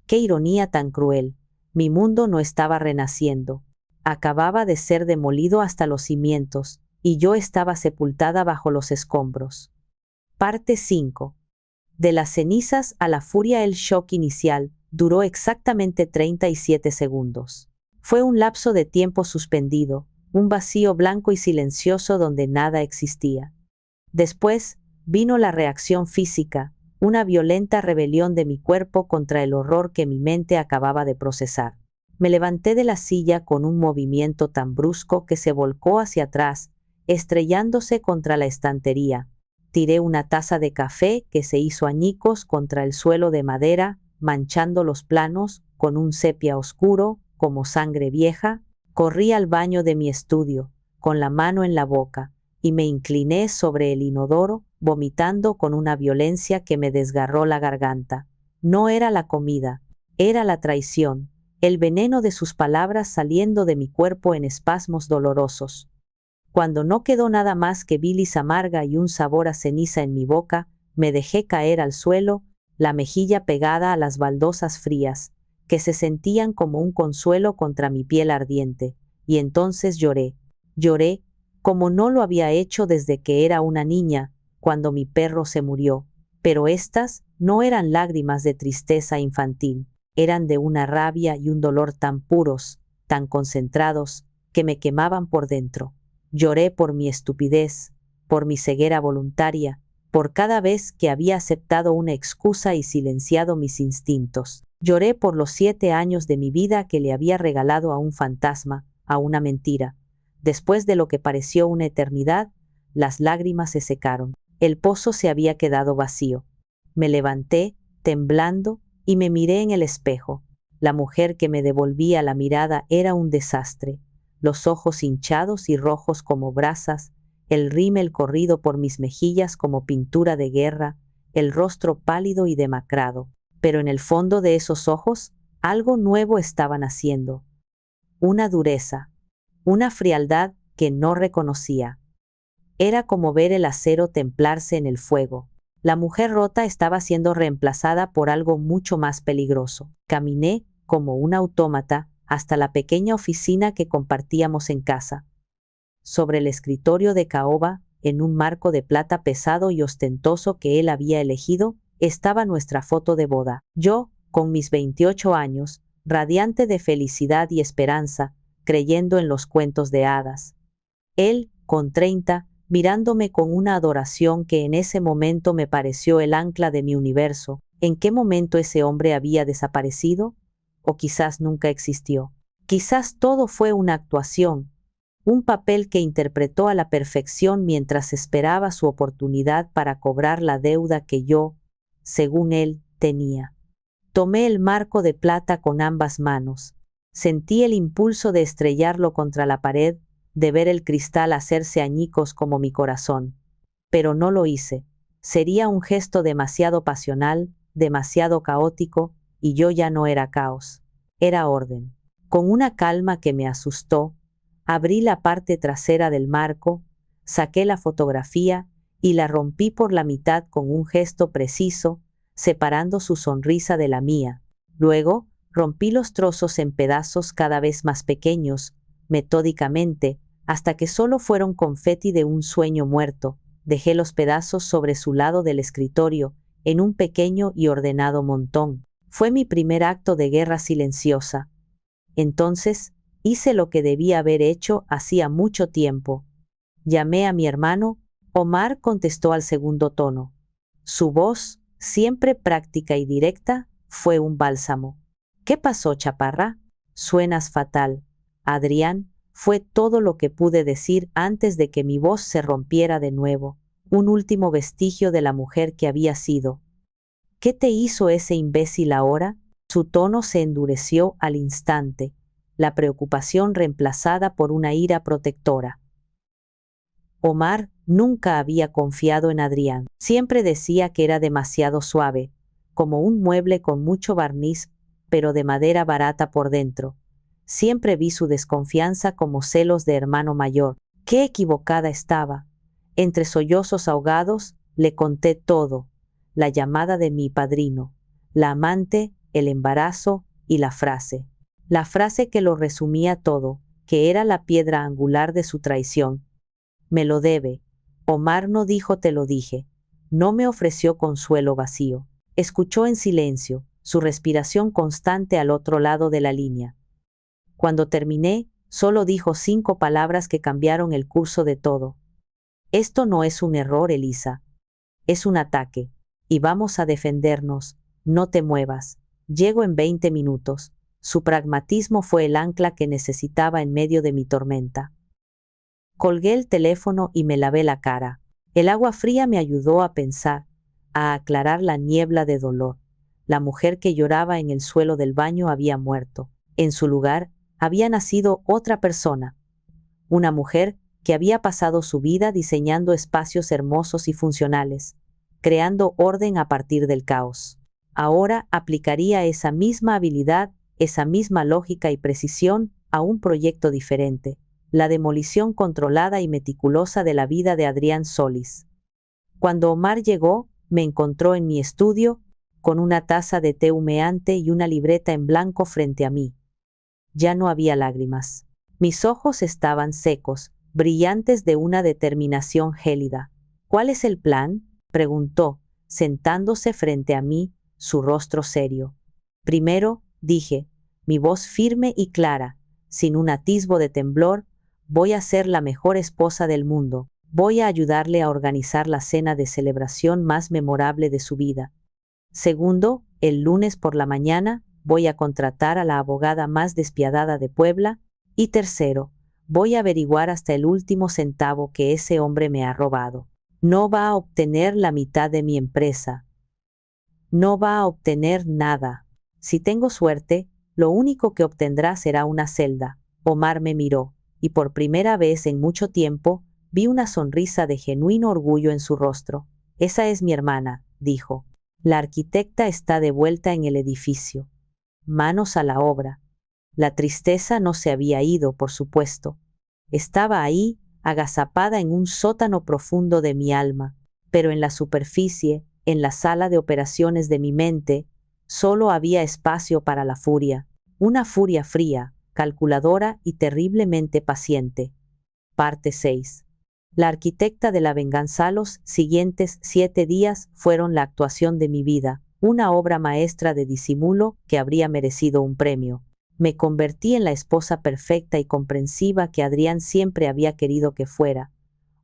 Qué ironía tan cruel. Mi mundo no estaba renaciendo. Acababa de ser demolido hasta los cimientos, y yo estaba sepultada bajo los escombros. Parte 5. De las cenizas a la furia. El shock inicial duró exactamente 37 segundos. Fue un lapso de tiempo suspendido, un vacío blanco y silencioso donde nada existía. Después, vino la reacción física, una violenta rebelión de mi cuerpo contra el horror que mi mente acababa de procesar. Me levanté de la silla con un movimiento tan brusco que se volcó hacia atrás, estrellándose contra la estantería. Tiré una taza de café que se hizo añicos contra el suelo de madera, manchando los planos con un sepia oscuro, como sangre vieja. Corrí al baño de mi estudio, con la mano en la boca, y me incliné sobre el inodoro, vomitando con una violencia que me desgarró la garganta. No era la comida, era la traición, el veneno de sus palabras saliendo de mi cuerpo en espasmos dolorosos. Cuando no quedó nada más que bilis amarga y un sabor a ceniza en mi boca, me dejé caer al suelo, la mejilla pegada a las baldosas frías, que se sentían como un consuelo contra mi piel ardiente, y entonces lloré. Lloré como no lo había hecho desde que era una niña, cuando mi perro se murió, pero estas no eran lágrimas de tristeza infantil, eran de una rabia y un dolor tan puros, tan concentrados, que me quemaban por dentro. Lloré por mi estupidez, por mi ceguera voluntaria, por cada vez que había aceptado una excusa y silenciado mis instintos. Lloré por los 7 años de mi vida que le había regalado a un fantasma, a una mentira. Después de lo que pareció una eternidad, las lágrimas se secaron. El pozo se había quedado vacío. Me levanté, temblando, y me miré en el espejo. La mujer que me devolvía la mirada era un desastre. Los ojos hinchados y rojos como brasas, el rímel corrido por mis mejillas como pintura de guerra, el rostro pálido y demacrado. Pero en el fondo de esos ojos, algo nuevo estaba naciendo. Una dureza, una frialdad que no reconocía. Era como ver el acero templarse en el fuego. La mujer rota estaba siendo reemplazada por algo mucho más peligroso. Caminé, como un autómata, hasta la pequeña oficina que compartíamos en casa. Sobre el escritorio de caoba, en un marco de plata pesado y ostentoso que él había elegido, estaba nuestra foto de boda. Yo, con mis 28 años, radiante de felicidad y esperanza, creyendo en los cuentos de hadas. Él, con 30, mirándome con una adoración que en ese momento me pareció el ancla de mi universo. ¿En qué momento ese hombre había desaparecido? O quizás nunca existió. Quizás todo fue una actuación, un papel que interpretó a la perfección mientras esperaba su oportunidad para cobrar la deuda que yo, según él, tenía. Tomé el marco de plata con ambas manos. Sentí el impulso de estrellarlo contra la pared, de ver el cristal hacerse añicos como mi corazón. Pero no lo hice. Sería un gesto demasiado pasional, demasiado caótico, y yo ya no era caos. Era orden. Con una calma que me asustó, abrí la parte trasera del marco, saqué la fotografía y la rompí por la mitad con un gesto preciso, separando su sonrisa de la mía. Luego, rompí los trozos en pedazos cada vez más pequeños, metódicamente, hasta que solo fueron confeti de un sueño muerto, dejé los pedazos sobre su lado del escritorio, en un pequeño y ordenado montón. Fue mi primer acto de guerra silenciosa. Entonces, hice lo que debía haber hecho hacía mucho tiempo. Llamé a mi hermano. Omar contestó al segundo tono. Su voz, siempre práctica y directa, fue un bálsamo. ¿Qué pasó, chaparra? Suenas fatal. Adrián, fue todo lo que pude decir antes de que mi voz se rompiera de nuevo, un último vestigio de la mujer que había sido. ¿Qué te hizo ese imbécil ahora? Su tono se endureció al instante, la preocupación reemplazada por una ira protectora. Omar nunca había confiado en Adrián. Siempre decía que era demasiado suave, como un mueble con mucho barniz, pero de madera barata por dentro. Siempre vi su desconfianza como celos de hermano mayor. Qué equivocada estaba. Entre sollozos ahogados, le conté todo: la llamada de mi padrino, la amante, el embarazo y la frase. La frase que lo resumía todo, que era la piedra angular de su traición. Me lo debe. Omar no dijo te lo dije. No me ofreció consuelo vacío. Escuchó en silencio, su respiración constante al otro lado de la línea. Cuando terminé, solo dijo 5 palabras que cambiaron el curso de todo. Esto no es un error, Elisa. Es un ataque. Y vamos a defendernos. No te muevas. Llego en 20 minutos. Su pragmatismo fue el ancla que necesitaba en medio de mi tormenta. Colgué el teléfono y me lavé la cara. El agua fría me ayudó a pensar, a aclarar la niebla de dolor. La mujer que lloraba en el suelo del baño había muerto. En su lugar, había nacido otra persona. Una mujer que había pasado su vida diseñando espacios hermosos y funcionales, creando orden a partir del caos. Ahora aplicaría esa misma habilidad, esa misma lógica y precisión a un proyecto diferente: la demolición controlada y meticulosa de la vida de Adrián Solís. Cuando Omar llegó, me encontró en mi estudio, con una taza de té humeante y una libreta en blanco frente a mí. Ya no había lágrimas. Mis ojos estaban secos, brillantes de una determinación gélida. ¿Cuál es el plan?, preguntó, sentándose frente a mí, su rostro serio. Primero, dije, mi voz firme y clara, sin un atisbo de temblor, voy a ser la mejor esposa del mundo. Voy a ayudarle a organizar la cena de celebración más memorable de su vida. Segundo, el lunes por la mañana, voy a contratar a la abogada más despiadada de Puebla. Y tercero, voy a averiguar hasta el último centavo que ese hombre me ha robado. No va a obtener la mitad de mi empresa. No va a obtener nada. Si tengo suerte, lo único que obtendrá será una celda. Omar me miró, y por primera vez en mucho tiempo, vi una sonrisa de genuino orgullo en su rostro. Esa es mi hermana, dijo. La arquitecta está de vuelta en el edificio. Manos a la obra. La tristeza no se había ido, por supuesto. Estaba ahí, agazapada en un sótano profundo de mi alma, pero en la superficie, en la sala de operaciones de mi mente, solo había espacio para la furia, una furia fría, calculadora y terriblemente paciente. Parte 6. La arquitecta de la venganza. Los siguientes 7 días fueron la actuación de mi vida, una obra maestra de disimulo que habría merecido un premio. Me convertí en la esposa perfecta y comprensiva que Adrián siempre había querido que fuera,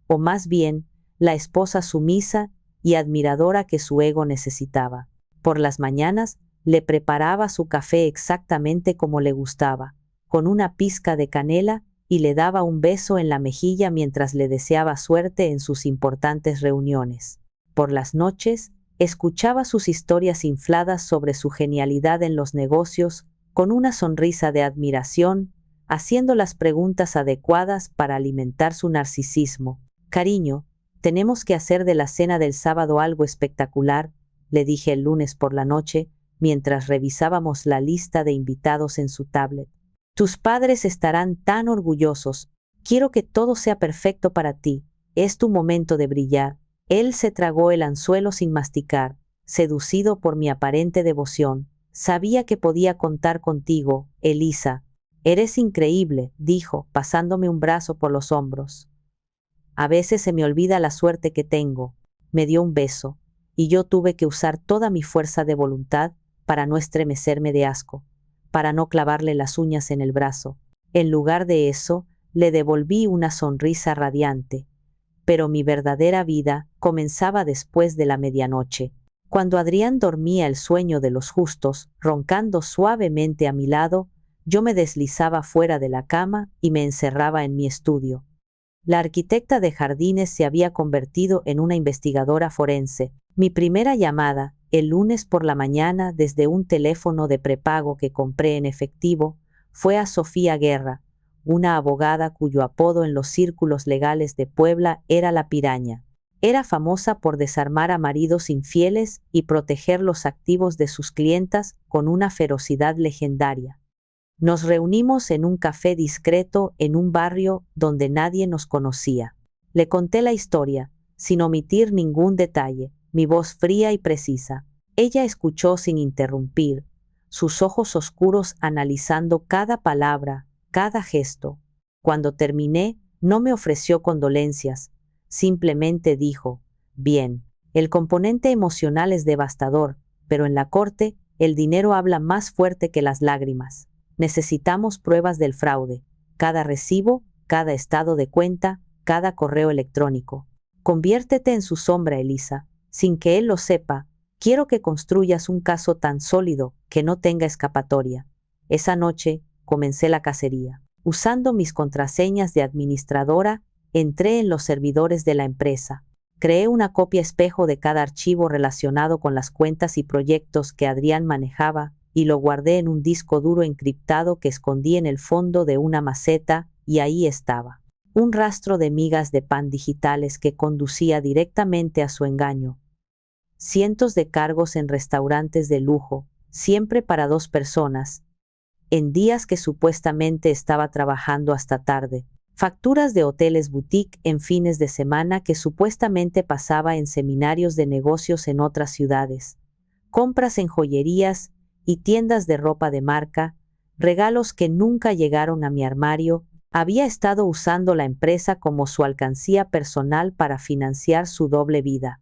o más bien, la esposa sumisa y admiradora que su ego necesitaba. Por las mañanas, le preparaba su café exactamente como le gustaba, con una pizca de canela, y le daba un beso en la mejilla mientras le deseaba suerte en sus importantes reuniones. Por las noches, escuchaba sus historias infladas sobre su genialidad en los negocios, con una sonrisa de admiración, haciendo las preguntas adecuadas para alimentar su narcisismo. Cariño, tenemos que hacer de la cena del sábado algo espectacular, le dije el lunes por la noche, mientras revisábamos la lista de invitados en su tablet. Tus padres estarán tan orgullosos. Quiero que todo sea perfecto para ti. Es tu momento de brillar. Él se tragó el anzuelo sin masticar, seducido por mi aparente devoción. Sabía que podía contar contigo, Elisa. Eres increíble, dijo, pasándome un brazo por los hombros. A veces se me olvida la suerte que tengo. Me dio un beso, y yo tuve que usar toda mi fuerza de voluntad para no estremecerme de asco, para no clavarle las uñas en el brazo. En lugar de eso, le devolví una sonrisa radiante. Pero mi verdadera vida comenzaba después de la medianoche, cuando Adrián dormía el sueño de los justos, roncando suavemente a mi lado. Yo me deslizaba fuera de la cama y me encerraba en mi estudio. La arquitecta de jardines se había convertido en una investigadora forense. Mi primera llamada, el lunes por la mañana desde un teléfono de prepago que compré en efectivo, fue a Sofía Guerra, una abogada cuyo apodo en los círculos legales de Puebla era la Piraña. Era famosa por desarmar a maridos infieles y proteger los activos de sus clientas con una ferocidad legendaria. Nos reunimos en un café discreto en un barrio donde nadie nos conocía. Le conté la historia, sin omitir ningún detalle, mi voz fría y precisa. Ella escuchó sin interrumpir, sus ojos oscuros analizando cada palabra, cada gesto. Cuando terminé, no me ofreció condolencias, simplemente dijo: bien, el componente emocional es devastador, pero en la corte, el dinero habla más fuerte que las lágrimas. Necesitamos pruebas del fraude, cada recibo, cada estado de cuenta, cada correo electrónico. Conviértete en su sombra, Elisa, sin que él lo sepa. Quiero que construyas un caso tan sólido que no tenga escapatoria. Esa noche, comencé la cacería. Usando mis contraseñas de administradora, entré en los servidores de la empresa. Creé una copia espejo de cada archivo relacionado con las cuentas y proyectos que Adrián manejaba, y lo guardé en un disco duro encriptado que escondí en el fondo de una maceta, y ahí estaba. Un rastro de migas de pan digitales que conducía directamente a su engaño. Cientos de cargos en restaurantes de lujo, siempre para 2 personas, en días que supuestamente estaba trabajando hasta tarde. Facturas de hoteles boutique en fines de semana que supuestamente pasaba en seminarios de negocios en otras ciudades. Compras en joyerías y tiendas de ropa de marca, regalos que nunca llegaron a mi armario. Había estado usando la empresa como su alcancía personal para financiar su doble vida.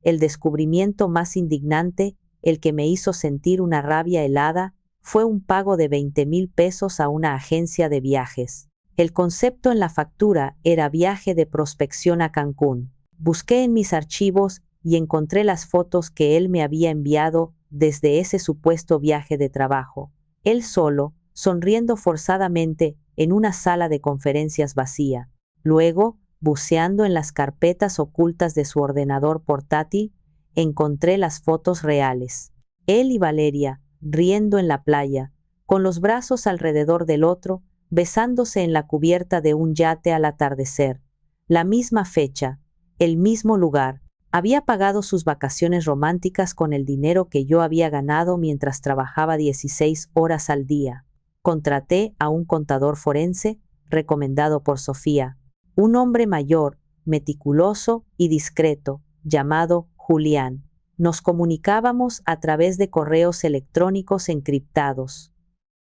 El descubrimiento más indignante, el que me hizo sentir una rabia helada, fue un pago de 20,000 pesos a una agencia de viajes. El concepto en la factura era viaje de prospección a Cancún. Busqué en mis archivos y encontré las fotos que él me había enviado desde ese supuesto viaje de trabajo. Él solo, sonriendo forzadamente, en una sala de conferencias vacía. Luego, buceando en las carpetas ocultas de su ordenador portátil, encontré las fotos reales. Él y Valeria, riendo en la playa, con los brazos alrededor del otro, besándose en la cubierta de un yate al atardecer. La misma fecha, el mismo lugar. Había pagado sus vacaciones románticas con el dinero que yo había ganado mientras trabajaba 16 horas al día. Contraté a un contador forense, recomendado por Sofía, un hombre mayor, meticuloso y discreto, llamado Julián. Nos comunicábamos a través de correos electrónicos encriptados.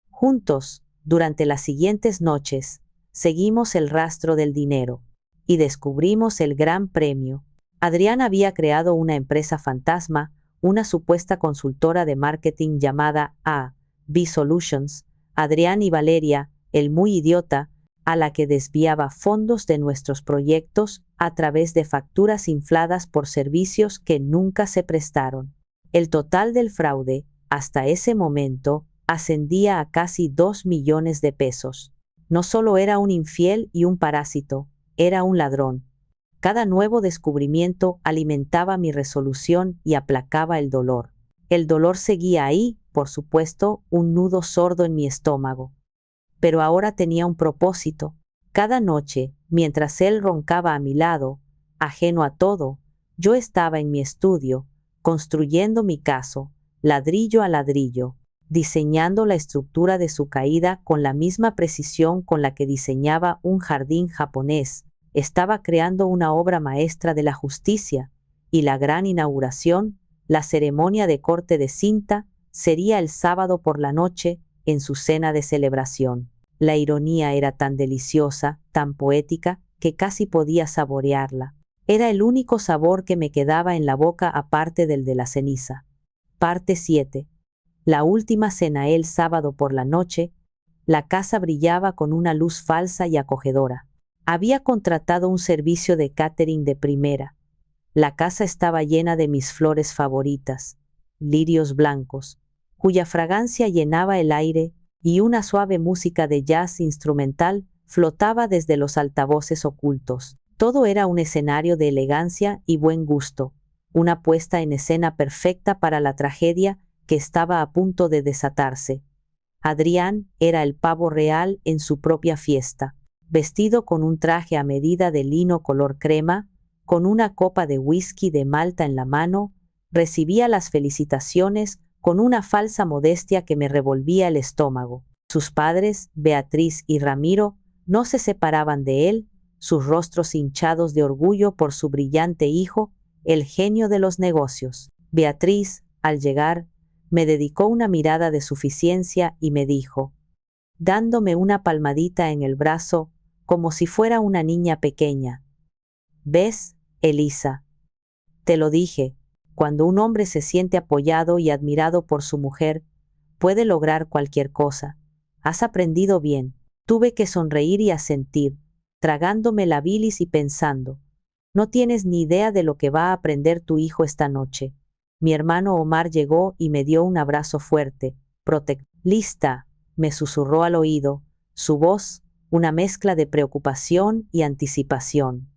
Juntos, durante las siguientes noches, seguimos el rastro del dinero y descubrimos el gran premio. Adrián había creado una empresa fantasma, una supuesta consultora de marketing llamada A.B. Solutions. Adrián y Valeria, el muy idiota, a la que desviaba fondos de nuestros proyectos a través de facturas infladas por servicios que nunca se prestaron. El total del fraude, hasta ese momento, ascendía a casi 2 millones de pesos. No solo era un infiel y un parásito, era un ladrón. Cada nuevo descubrimiento alimentaba mi resolución y aplacaba el dolor. El dolor seguía ahí, por supuesto, un nudo sordo en mi estómago. Pero ahora tenía un propósito. Cada noche, mientras él roncaba a mi lado, ajeno a todo, yo estaba en mi estudio, construyendo mi caso, ladrillo a ladrillo, diseñando la estructura de su caída con la misma precisión con la que diseñaba un jardín japonés. Estaba creando una obra maestra de la justicia, y la gran inauguración, la ceremonia de corte de cinta, sería el sábado por la noche, en su cena de celebración. La ironía era tan deliciosa, tan poética, que casi podía saborearla. Era el único sabor que me quedaba en la boca aparte del de la ceniza. Parte 7. La última cena el sábado por la noche. La casa brillaba con una luz falsa y acogedora. Había contratado un servicio de catering de primera. La casa estaba llena de mis flores favoritas, lirios blancos, cuya fragancia llenaba el aire, y una suave música de jazz instrumental flotaba desde los altavoces ocultos. Todo era un escenario de elegancia y buen gusto, una puesta en escena perfecta para la tragedia que estaba a punto de desatarse. Adrián era el pavo real en su propia fiesta, vestido con un traje a medida de lino color crema, con una copa de whisky de Malta en la mano, recibía las felicitaciones con una falsa modestia que me revolvía el estómago. Sus padres, Beatriz y Ramiro, no se separaban de él, sus rostros hinchados de orgullo por su brillante hijo, el genio de los negocios. Beatriz, al llegar, me dedicó una mirada de suficiencia y me dijo, dándome una palmadita en el brazo, como si fuera una niña pequeña: ¿ves, Elisa? Te lo dije, cuando un hombre se siente apoyado y admirado por su mujer, puede lograr cualquier cosa. Has aprendido bien. Tuve que sonreír y asentir, tragándome la bilis y pensando, no tienes ni idea de lo que va a aprender tu hijo esta noche. Mi hermano Omar llegó y me dio un abrazo fuerte. Lista, me susurró al oído, su voz, una mezcla de preocupación y anticipación.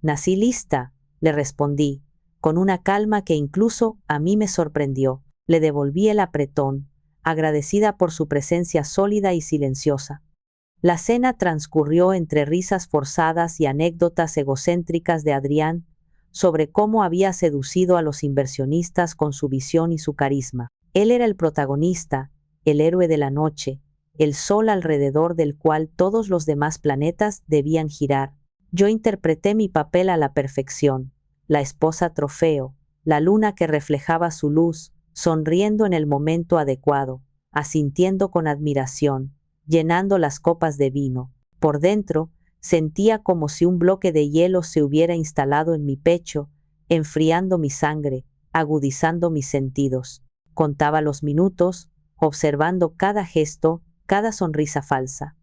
Nací lista, le respondí, con una calma que incluso a mí me sorprendió. Le devolví el apretón, agradecida por su presencia sólida y silenciosa. La cena transcurrió entre risas forzadas y anécdotas egocéntricas de Adrián sobre cómo había seducido a los inversionistas con su visión y su carisma. Él era el protagonista, el héroe de la noche, el sol alrededor del cual todos los demás planetas debían girar. Yo interpreté mi papel a la perfección, la esposa trofeo, la luna que reflejaba su luz, sonriendo en el momento adecuado, asintiendo con admiración, llenando las copas de vino. Por dentro, sentía como si un bloque de hielo se hubiera instalado en mi pecho, enfriando mi sangre, agudizando mis sentidos. Contaba los minutos, observando cada gesto, cada sonrisa falsa.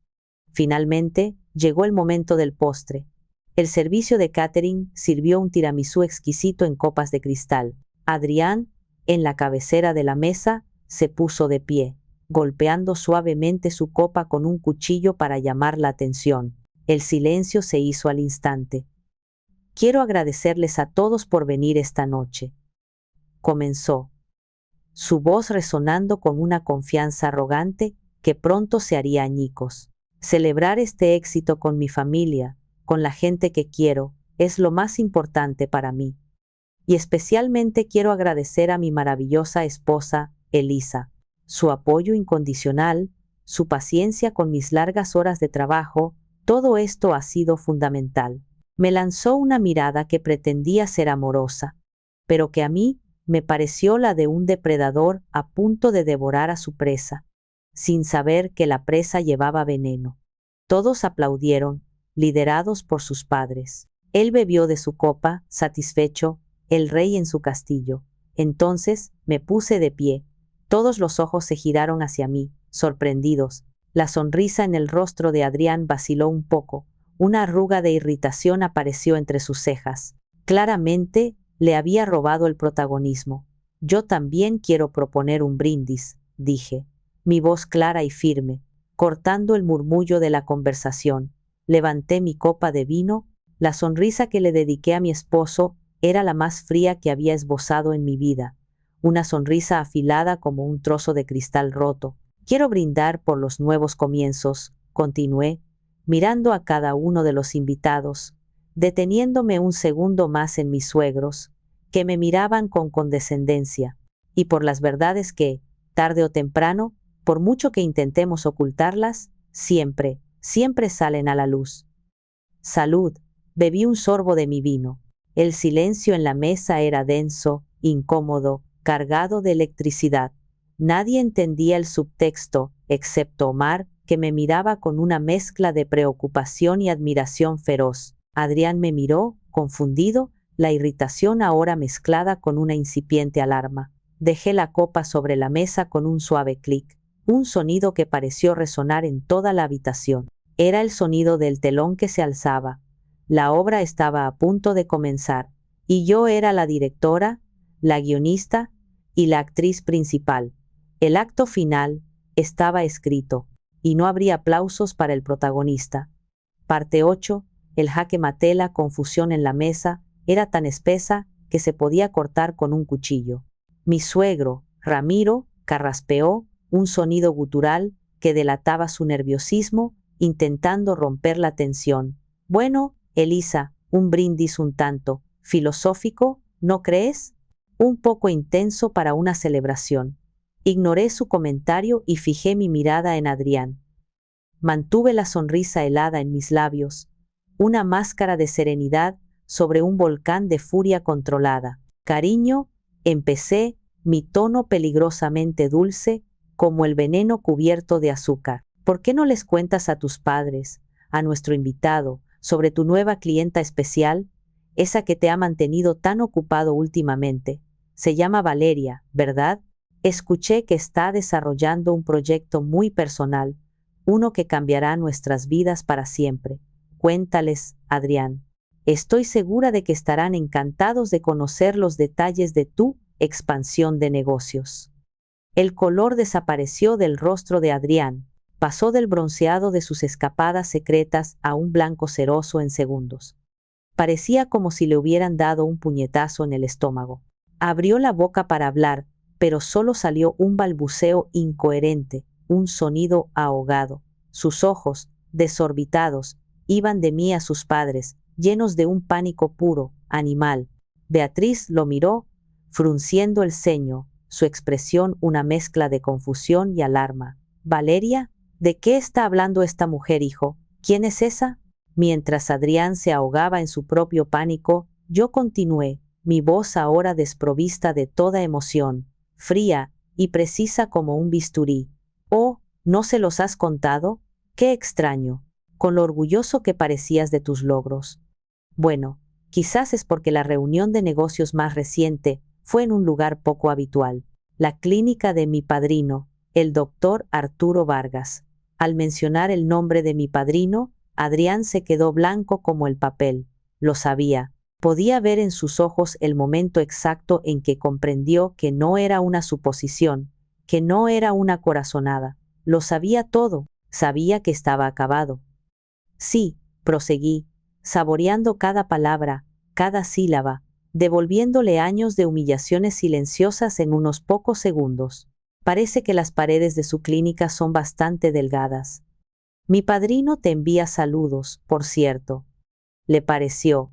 Finalmente, llegó el momento del postre. El servicio de catering sirvió un tiramisú exquisito en copas de cristal. Adrián, en la cabecera de la mesa, se puso de pie, golpeando suavemente su copa con un cuchillo para llamar la atención. El silencio se hizo al instante. Quiero agradecerles a todos por venir esta noche, comenzó, su voz resonando con una confianza arrogante que pronto se haría añicos. Celebrar este éxito con mi familia, con la gente que quiero, es lo más importante para mí. Y especialmente quiero agradecer a mi maravillosa esposa, Elisa, su apoyo incondicional, su paciencia con mis largas horas de trabajo, todo esto ha sido fundamental. Me lanzó una mirada que pretendía ser amorosa, pero que a mí me pareció la de un depredador a punto de devorar a su presa, sin saber que la presa llevaba veneno. Todos aplaudieron, liderados por sus padres. Él bebió de su copa, satisfecho, el rey en su castillo. Entonces me puse de pie. Todos los ojos se giraron hacia mí, sorprendidos. La sonrisa en el rostro de Adrián vaciló un poco. Una arruga de irritación apareció entre sus cejas. Claramente, le había robado el protagonismo. Yo también quiero proponer un brindis, dije, mi voz clara y firme, cortando el murmullo de la conversación. Levanté mi copa de vino. La sonrisa que le dediqué a mi esposo era la más fría que había esbozado en mi vida, una sonrisa afilada como un trozo de cristal roto. Quiero brindar por los nuevos comienzos, continué, mirando a cada uno de los invitados, deteniéndome un segundo más en mis suegros, que me miraban con condescendencia, y por las verdades que, tarde o temprano, por mucho que intentemos ocultarlas, siempre salen a la luz. Salud, bebí un sorbo de mi vino. El silencio en la mesa era denso, incómodo, cargado de electricidad. Nadie entendía el subtexto, excepto Omar, que me miraba con una mezcla de preocupación y admiración feroz. Adrián me miró, confundido, la irritación ahora mezclada con una incipiente alarma. Dejé la copa sobre la mesa con un suave clic, un sonido que pareció resonar en toda la habitación. Era el sonido del telón que se alzaba. La obra estaba a punto de comenzar, y yo era la directora, la guionista y la actriz principal. El acto final estaba escrito, y no habría aplausos para el protagonista. Parte 8. El jaque mate. La confusión en la mesa era tan espesa que se podía cortar con un cuchillo. Mi suegro, Ramiro, carraspeó un sonido gutural que delataba su nerviosismo, intentando romper la tensión. Bueno, Elisa, un brindis un tanto filosófico, ¿no crees? Un poco intenso para una celebración. Ignoré su comentario y fijé mi mirada en Adrián. Mantuve la sonrisa helada en mis labios, una máscara de serenidad sobre un volcán de furia controlada. Cariño, empecé, mi tono peligrosamente dulce, como el veneno cubierto de azúcar. ¿Por qué no les cuentas a tus padres, a nuestro invitado, sobre tu nueva clienta especial, esa que te ha mantenido tan ocupado últimamente? Se llama Valeria, ¿verdad? Escuché que está desarrollando un proyecto muy personal, uno que cambiará nuestras vidas para siempre. Cuéntales, Adrián. Estoy segura de que estarán encantados de conocer los detalles de tu expansión de negocios. El color desapareció del rostro de Adrián, pasó del bronceado de sus escapadas secretas a un blanco ceroso en segundos. Parecía como si le hubieran dado un puñetazo en el estómago. Abrió la boca para hablar, pero solo salió un balbuceo incoherente, un sonido ahogado. Sus ojos, desorbitados, iban de mí a sus padres, llenos de un pánico puro, animal. Beatriz lo miró, frunciendo el ceño, su expresión una mezcla de confusión y alarma. ¿Valeria? ¿De qué está hablando esta mujer, hijo? ¿Quién es esa? Mientras Adrián se ahogaba en su propio pánico, yo continué, mi voz ahora desprovista de toda emoción, fría y precisa como un bisturí. Oh, ¿no se los has contado? Qué extraño, con lo orgulloso que parecías de tus logros. Bueno, quizás es porque la reunión de negocios más reciente fue en un lugar poco habitual, la clínica de mi padrino, el doctor Arturo Vargas. Al mencionar el nombre de mi padrino, Adrián se quedó blanco como el papel. Lo sabía. Podía ver en sus ojos el momento exacto en que comprendió que no era una suposición, que no era una corazonada. Lo sabía todo, sabía que estaba acabado. Sí, proseguí, saboreando cada palabra, cada sílaba, devolviéndole años de humillaciones silenciosas en unos pocos segundos. Parece que las paredes de su clínica son bastante delgadas. Mi padrino te envía saludos, por cierto. Le pareció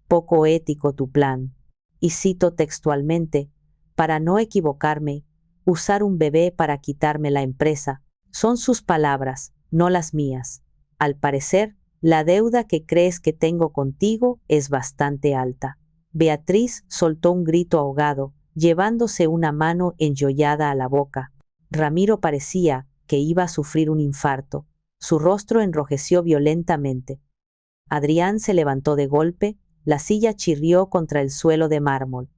poco ético tu plan. Y cito textualmente, para no equivocarme, usar un bebé para quitarme la empresa. Son sus palabras, no las mías. Al parecer, la deuda que crees que tengo contigo es bastante alta. Beatriz soltó un grito ahogado, llevándose una mano enjollada a la boca. Ramiro parecía que iba a sufrir un infarto. Su rostro enrojeció violentamente. Adrián se levantó de golpe, la silla chirrió contra el suelo de mármol.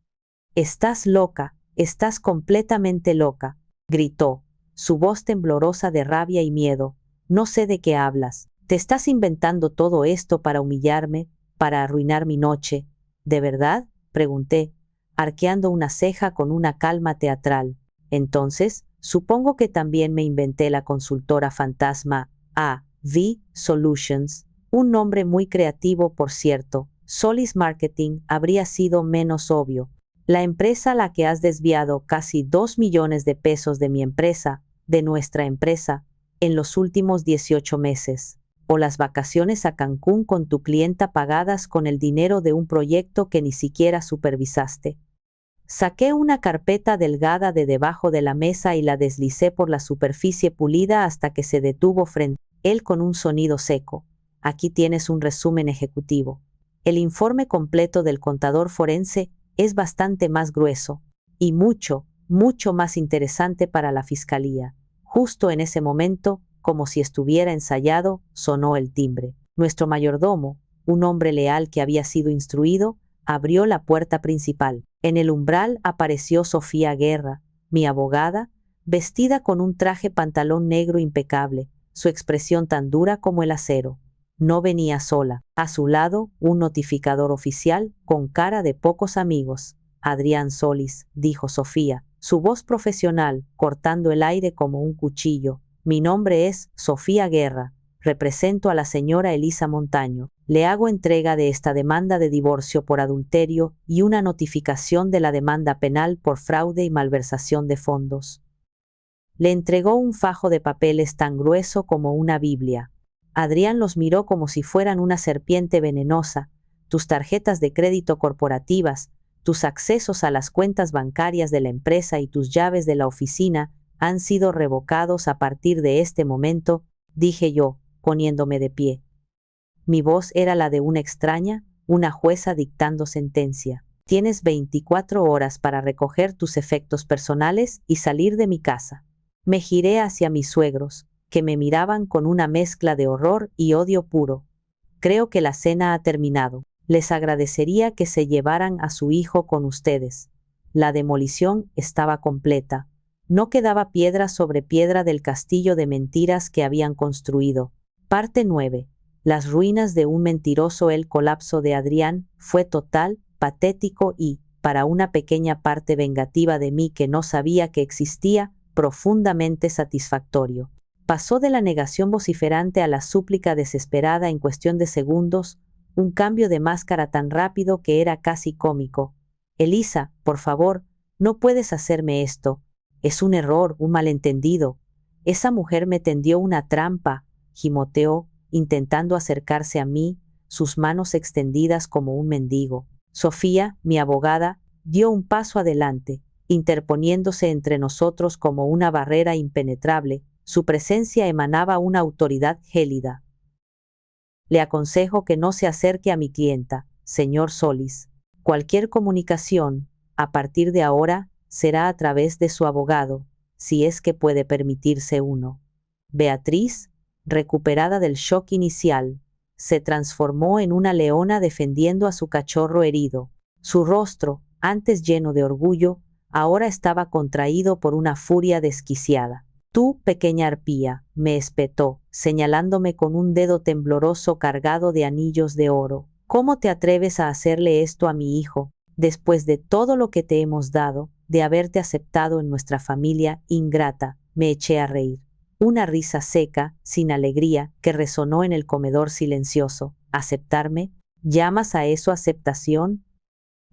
«Estás loca, estás completamente loca», gritó, su voz temblorosa de rabia y miedo. «No sé de qué hablas. Te estás inventando todo esto para humillarme, para arruinar mi noche. ¿De verdad?», pregunté, arqueando una ceja con una calma teatral. «Entonces, supongo que también me inventé la consultora fantasma AV Solutions, un nombre muy creativo, por cierto. Solis Marketing habría sido menos obvio. La empresa a la que has desviado casi 2 millones de pesos de mi empresa, de nuestra empresa, en los últimos 18 meses. O las vacaciones a Cancún con tu clienta pagadas con el dinero de un proyecto que ni siquiera supervisaste». Saqué una carpeta delgada de debajo de la mesa y la deslicé por la superficie pulida hasta que se detuvo frente a él con un sonido seco. «Aquí tienes un resumen ejecutivo. El informe completo del contador forense es bastante más grueso y mucho, mucho más interesante para la fiscalía». Justo en ese momento, como si estuviera ensayado, sonó el timbre. Nuestro mayordomo, un hombre leal que había sido instruido, abrió la puerta principal. En el umbral apareció Sofía Guerra, mi abogada, vestida con un traje pantalón negro impecable, su expresión tan dura como el acero. No venía sola. A su lado, un notificador oficial con cara de pocos amigos. Adrián Solís, dijo Sofía, su voz profesional, cortando el aire como un cuchillo. Mi nombre es Sofía Guerra. Represento a la señora Elisa Montaño. Le hago entrega de esta demanda de divorcio por adulterio y una notificación de la demanda penal por fraude y malversación de fondos. Le entregó un fajo de papeles tan grueso como una Biblia. Adrián los miró como si fueran una serpiente venenosa. Tus tarjetas de crédito corporativas, tus accesos a las cuentas bancarias de la empresa y tus llaves de la oficina han sido revocados a partir de este momento, dije yo, poniéndome de pie. Mi voz era la de una extraña, una jueza dictando sentencia. Tienes 24 horas para recoger tus efectos personales y salir de mi casa. Me giré hacia mis suegros, que me miraban con una mezcla de horror y odio puro. Creo que la cena ha terminado. Les agradecería que se llevaran a su hijo con ustedes. La demolición estaba completa. No quedaba piedra sobre piedra del castillo de mentiras que habían construido. Parte 9. Las ruinas de un mentiroso. El colapso de Adrián fue total, patético y, para una pequeña parte vengativa de mí que no sabía que existía, profundamente satisfactorio. Pasó de la negación vociferante a la súplica desesperada en cuestión de segundos, un cambio de máscara tan rápido que era casi cómico. Elisa, por favor, no puedes hacerme esto. Es un error, un malentendido. Esa mujer me tendió una trampa, gimoteó, intentando acercarse a mí, sus manos extendidas como un mendigo. Sofía, mi abogada, dio un paso adelante, interponiéndose entre nosotros como una barrera impenetrable. Su presencia emanaba una autoridad gélida. Le aconsejo que no se acerque a mi clienta, señor Solís. Cualquier comunicación, a partir de ahora, será a través de su abogado, si es que puede permitirse uno. Beatriz, recuperada del shock inicial, se transformó en una leona defendiendo a su cachorro herido. Su rostro, antes lleno de orgullo, ahora estaba contraído por una furia desquiciada. Tú, pequeña arpía, me espetó, señalándome con un dedo tembloroso cargado de anillos de oro. ¿Cómo te atreves a hacerle esto a mi hijo, después de todo lo que te hemos dado, de haberte aceptado en nuestra familia ingrata? Me eché a reír. Una risa seca, sin alegría, que resonó en el comedor silencioso. ¿Aceptarme? ¿Llamas a eso aceptación?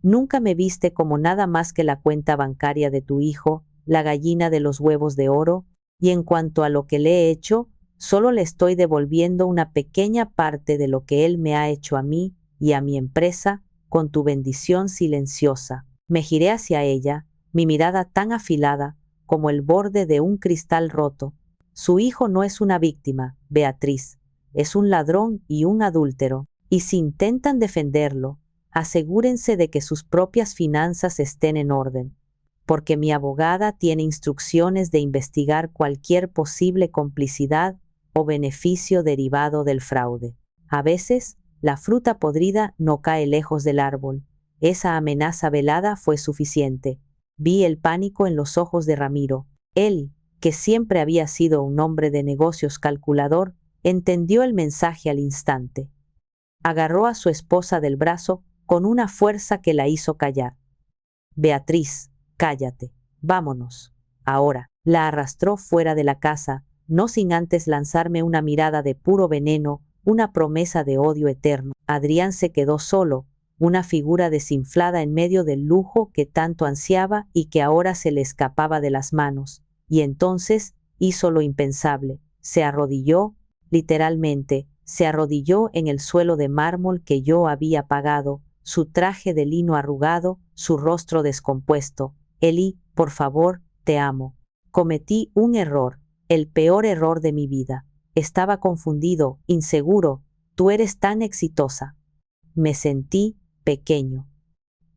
Nunca me viste como nada más que la cuenta bancaria de tu hijo, la gallina de los huevos de oro, y en cuanto a lo que le he hecho, solo le estoy devolviendo una pequeña parte de lo que él me ha hecho a mí y a mi empresa, con tu bendición silenciosa. Me giré hacia ella, mi mirada tan afilada como el borde de un cristal roto. Su hijo no es una víctima, Beatriz, es un ladrón y un adúltero, y si intentan defenderlo, asegúrense de que sus propias finanzas estén en orden, porque mi abogada tiene instrucciones de investigar cualquier posible complicidad o beneficio derivado del fraude. A veces, la fruta podrida no cae lejos del árbol. Esa amenaza velada fue suficiente. Vi el pánico en los ojos de Ramiro. Él, que siempre había sido un hombre de negocios calculador, entendió el mensaje al instante. Agarró a su esposa del brazo con una fuerza que la hizo callar. Beatriz, cállate, vámonos. Ahora, la arrastró fuera de la casa, no sin antes lanzarme una mirada de puro veneno, una promesa de odio eterno. Adrián se quedó solo, una figura desinflada en medio del lujo que tanto ansiaba y que ahora se le escapaba de las manos. Y entonces hizo lo impensable, se arrodilló, literalmente, se arrodilló en el suelo de mármol que yo había pagado, su traje de lino arrugado, su rostro descompuesto. Eli, por favor, te amo. Cometí un error, el peor error de mi vida. Estaba confundido, inseguro. Tú eres tan exitosa. Me sentí pequeño.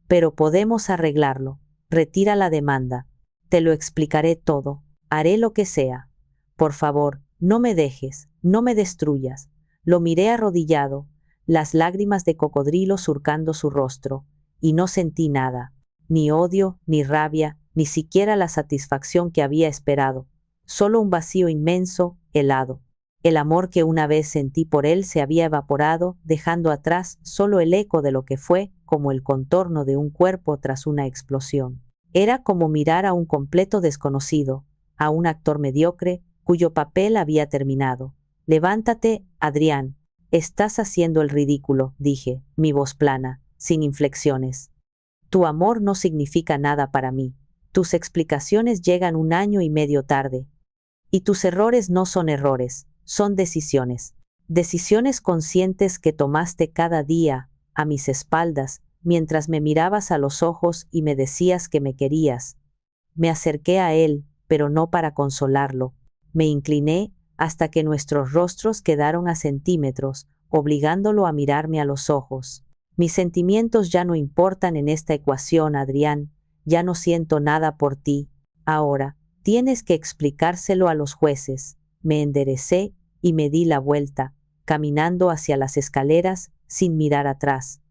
Pero podemos arreglarlo. Retira la demanda. Te lo explicaré todo. Haré lo que sea. Por favor, No me dejes, no me destruyas. Lo miré arrodillado, las lágrimas de cocodrilo surcando su rostro, y no sentí nada, ni odio, ni rabia, ni siquiera la satisfacción que había esperado, solo un vacío inmenso, helado. El amor que una vez sentí por él se había evaporado, dejando atrás solo el eco de lo que fue, como el contorno de un cuerpo tras una explosión. Era como mirar a un completo desconocido, a un actor mediocre, cuyo papel había terminado. Levántate, Adrián. Estás haciendo el ridículo, dije, mi voz plana, sin inflexiones. Tu amor no significa nada para mí. Tus explicaciones llegan 1 año y medio tarde. Y tus errores no son errores, son decisiones. Decisiones conscientes que tomaste cada día, a mis espaldas, mientras me mirabas a los ojos y me decías que me querías. Me acerqué a él, pero no para consolarlo. Me incliné hasta que nuestros rostros quedaron a centímetros, obligándolo a mirarme a los ojos. Mis sentimientos ya no importan en esta ecuación, Adrián. Ya no siento nada por ti. Ahora, tienes que explicárselo a los jueces. Me enderecé y me di la vuelta, caminando hacia las escaleras sin mirar atrás.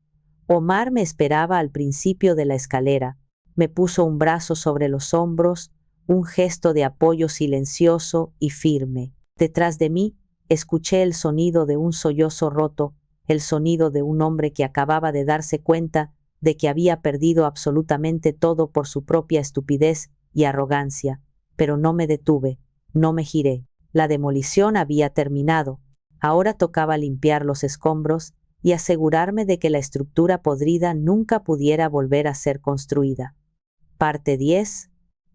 Omar me esperaba al principio de la escalera. Me puso un brazo sobre los hombros, un gesto de apoyo silencioso y firme. Detrás de mí, escuché el sonido de un sollozo roto, el sonido de un hombre que acababa de darse cuenta de que había perdido absolutamente todo por su propia estupidez y arrogancia. Pero no me detuve, no me giré. La demolición había terminado. Ahora tocaba limpiar los escombros y asegurarme de que la estructura podrida nunca pudiera volver a ser construida. Parte 10.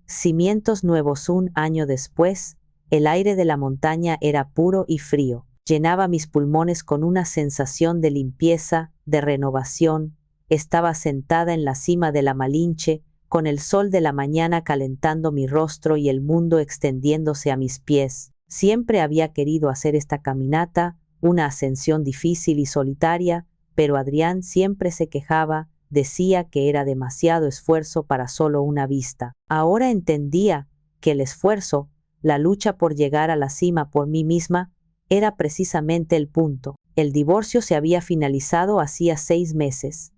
Cimientos nuevos. 1 año después, el aire de la montaña era puro y frío. Llenaba mis pulmones con una sensación de limpieza, de renovación. Estaba sentada en la cima de la Malinche, con el sol de la mañana calentando mi rostro y el mundo extendiéndose a mis pies. Siempre había querido hacer esta caminata, una ascensión difícil y solitaria, pero Adrián siempre se quejaba, decía que era demasiado esfuerzo para solo una vista. Ahora entendía que el esfuerzo, la lucha por llegar a la cima por mí misma, era precisamente el punto. El divorcio se había finalizado hacía 6 meses.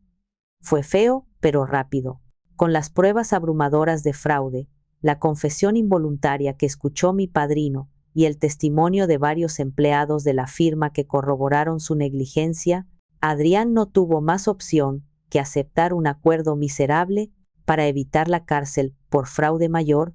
Fue feo, pero rápido. Con las pruebas abrumadoras de fraude, la confesión involuntaria que escuchó mi padrino y el testimonio de varios empleados de la firma que corroboraron su negligencia, Adrián no tuvo más opción que aceptar un acuerdo miserable para evitar la cárcel por fraude mayor.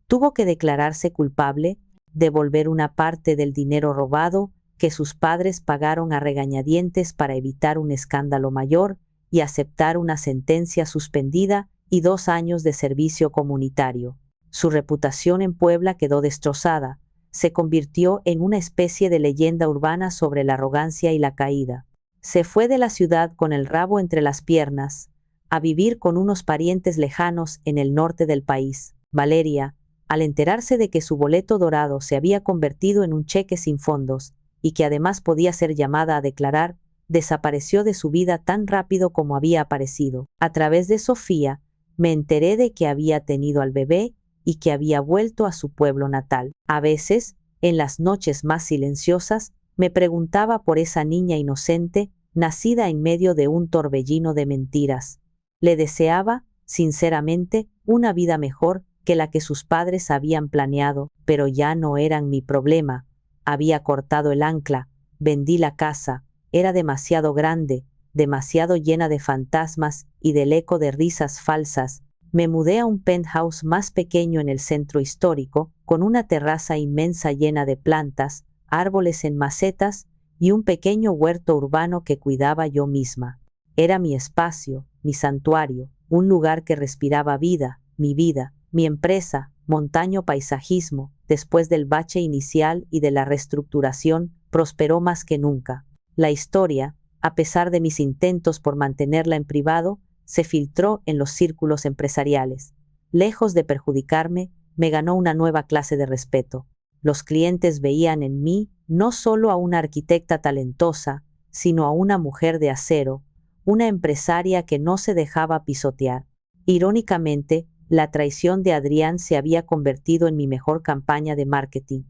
Tuvo que declararse culpable, devolver una parte del dinero robado que sus padres pagaron a regañadientes para evitar un escándalo mayor y aceptar una sentencia suspendida y 2 años de servicio comunitario. Su reputación en Puebla quedó destrozada. Se convirtió en una especie de leyenda urbana sobre la arrogancia y la caída. Se fue de la ciudad con el rabo entre las piernas, a vivir con unos parientes lejanos en el norte del país. Valeria, al enterarse de que su boleto dorado se había convertido en un cheque sin fondos y que además podía ser llamada a declarar, desapareció de su vida tan rápido como había aparecido. A través de Sofía, me enteré de que había tenido al bebé y que había vuelto a su pueblo natal. A veces, en las noches más silenciosas, me preguntaba por esa niña inocente, nacida en medio de un torbellino de mentiras. Le deseaba, sinceramente, una vida mejor que la que sus padres habían planeado, pero ya no eran mi problema. Había cortado el ancla, vendí la casa, era demasiado grande, demasiado llena de fantasmas y del eco de risas falsas. Me mudé a un penthouse más pequeño en el centro histórico, con una terraza inmensa llena de plantas, árboles en macetas y un pequeño huerto urbano que cuidaba yo misma. Era mi espacio, mi santuario, un lugar que respiraba vida, mi empresa, Montaño Paisajismo, después del bache inicial y de la reestructuración, prosperó más que nunca. La historia, a pesar de mis intentos por mantenerla en privado, se filtró en los círculos empresariales. Lejos de perjudicarme, me ganó una nueva clase de respeto. Los clientes veían en mí no solo a una arquitecta talentosa, sino a una mujer de acero, una empresaria que no se dejaba pisotear. Irónicamente, la traición de Adrián se había convertido en mi mejor campaña de marketing.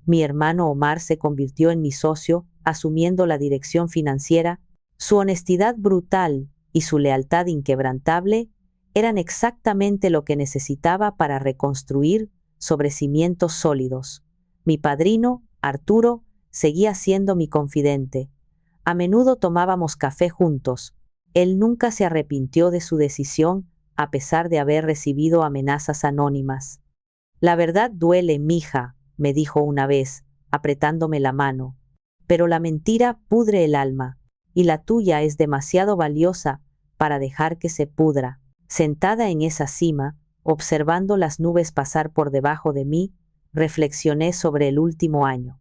Mi hermano Omar se convirtió en mi socio, asumiendo la dirección financiera. Su honestidad brutal y su lealtad inquebrantable eran exactamente lo que necesitaba para reconstruir sobre cimientos sólidos. Mi padrino, Arturo, seguía siendo mi confidente. A menudo tomábamos café juntos. Él nunca se arrepintió de su decisión, a pesar de haber recibido amenazas anónimas. La verdad duele, mija, me dijo una vez, apretándome la mano. Pero la mentira pudre el alma, y la tuya es demasiado valiosa para dejar que se pudra. Sentada en esa cima, observando las nubes pasar por debajo de mí, reflexioné sobre el último año.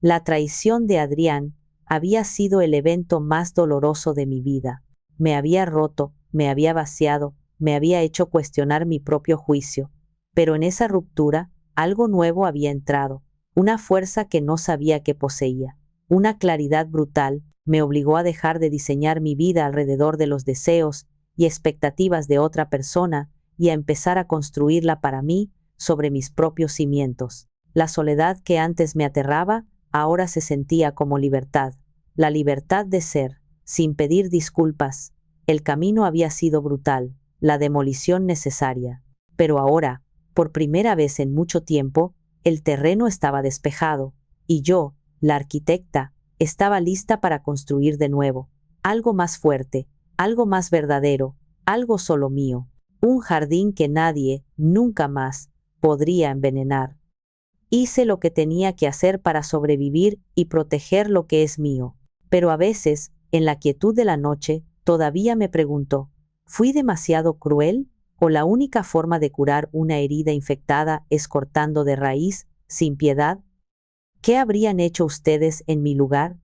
La traición de Adrián había sido el evento más doloroso de mi vida. Me había roto, me había vaciado, me había hecho cuestionar mi propio juicio. Pero en esa ruptura, algo nuevo había entrado, una fuerza que no sabía que poseía. Una claridad brutal me obligó a dejar de diseñar mi vida alrededor de los deseos y expectativas de otra persona y a empezar a construirla para mí sobre mis propios cimientos. La soledad que antes me aterraba, ahora se sentía como libertad. La libertad de ser, sin pedir disculpas. El camino había sido brutal, la demolición necesaria. Pero ahora, por primera vez en mucho tiempo, el terreno estaba despejado, y yo, la arquitecta, estaba lista para construir de nuevo. Algo más fuerte, algo más verdadero, algo solo mío. Un jardín que nadie, nunca más, podría envenenar. Hice lo que tenía que hacer para sobrevivir y proteger lo que es mío. Pero a veces, en la quietud de la noche, todavía me pregunto, ¿fui demasiado cruel? ¿O la única forma de curar una herida infectada es cortando de raíz, sin piedad? ¿Qué habrían hecho ustedes en mi lugar?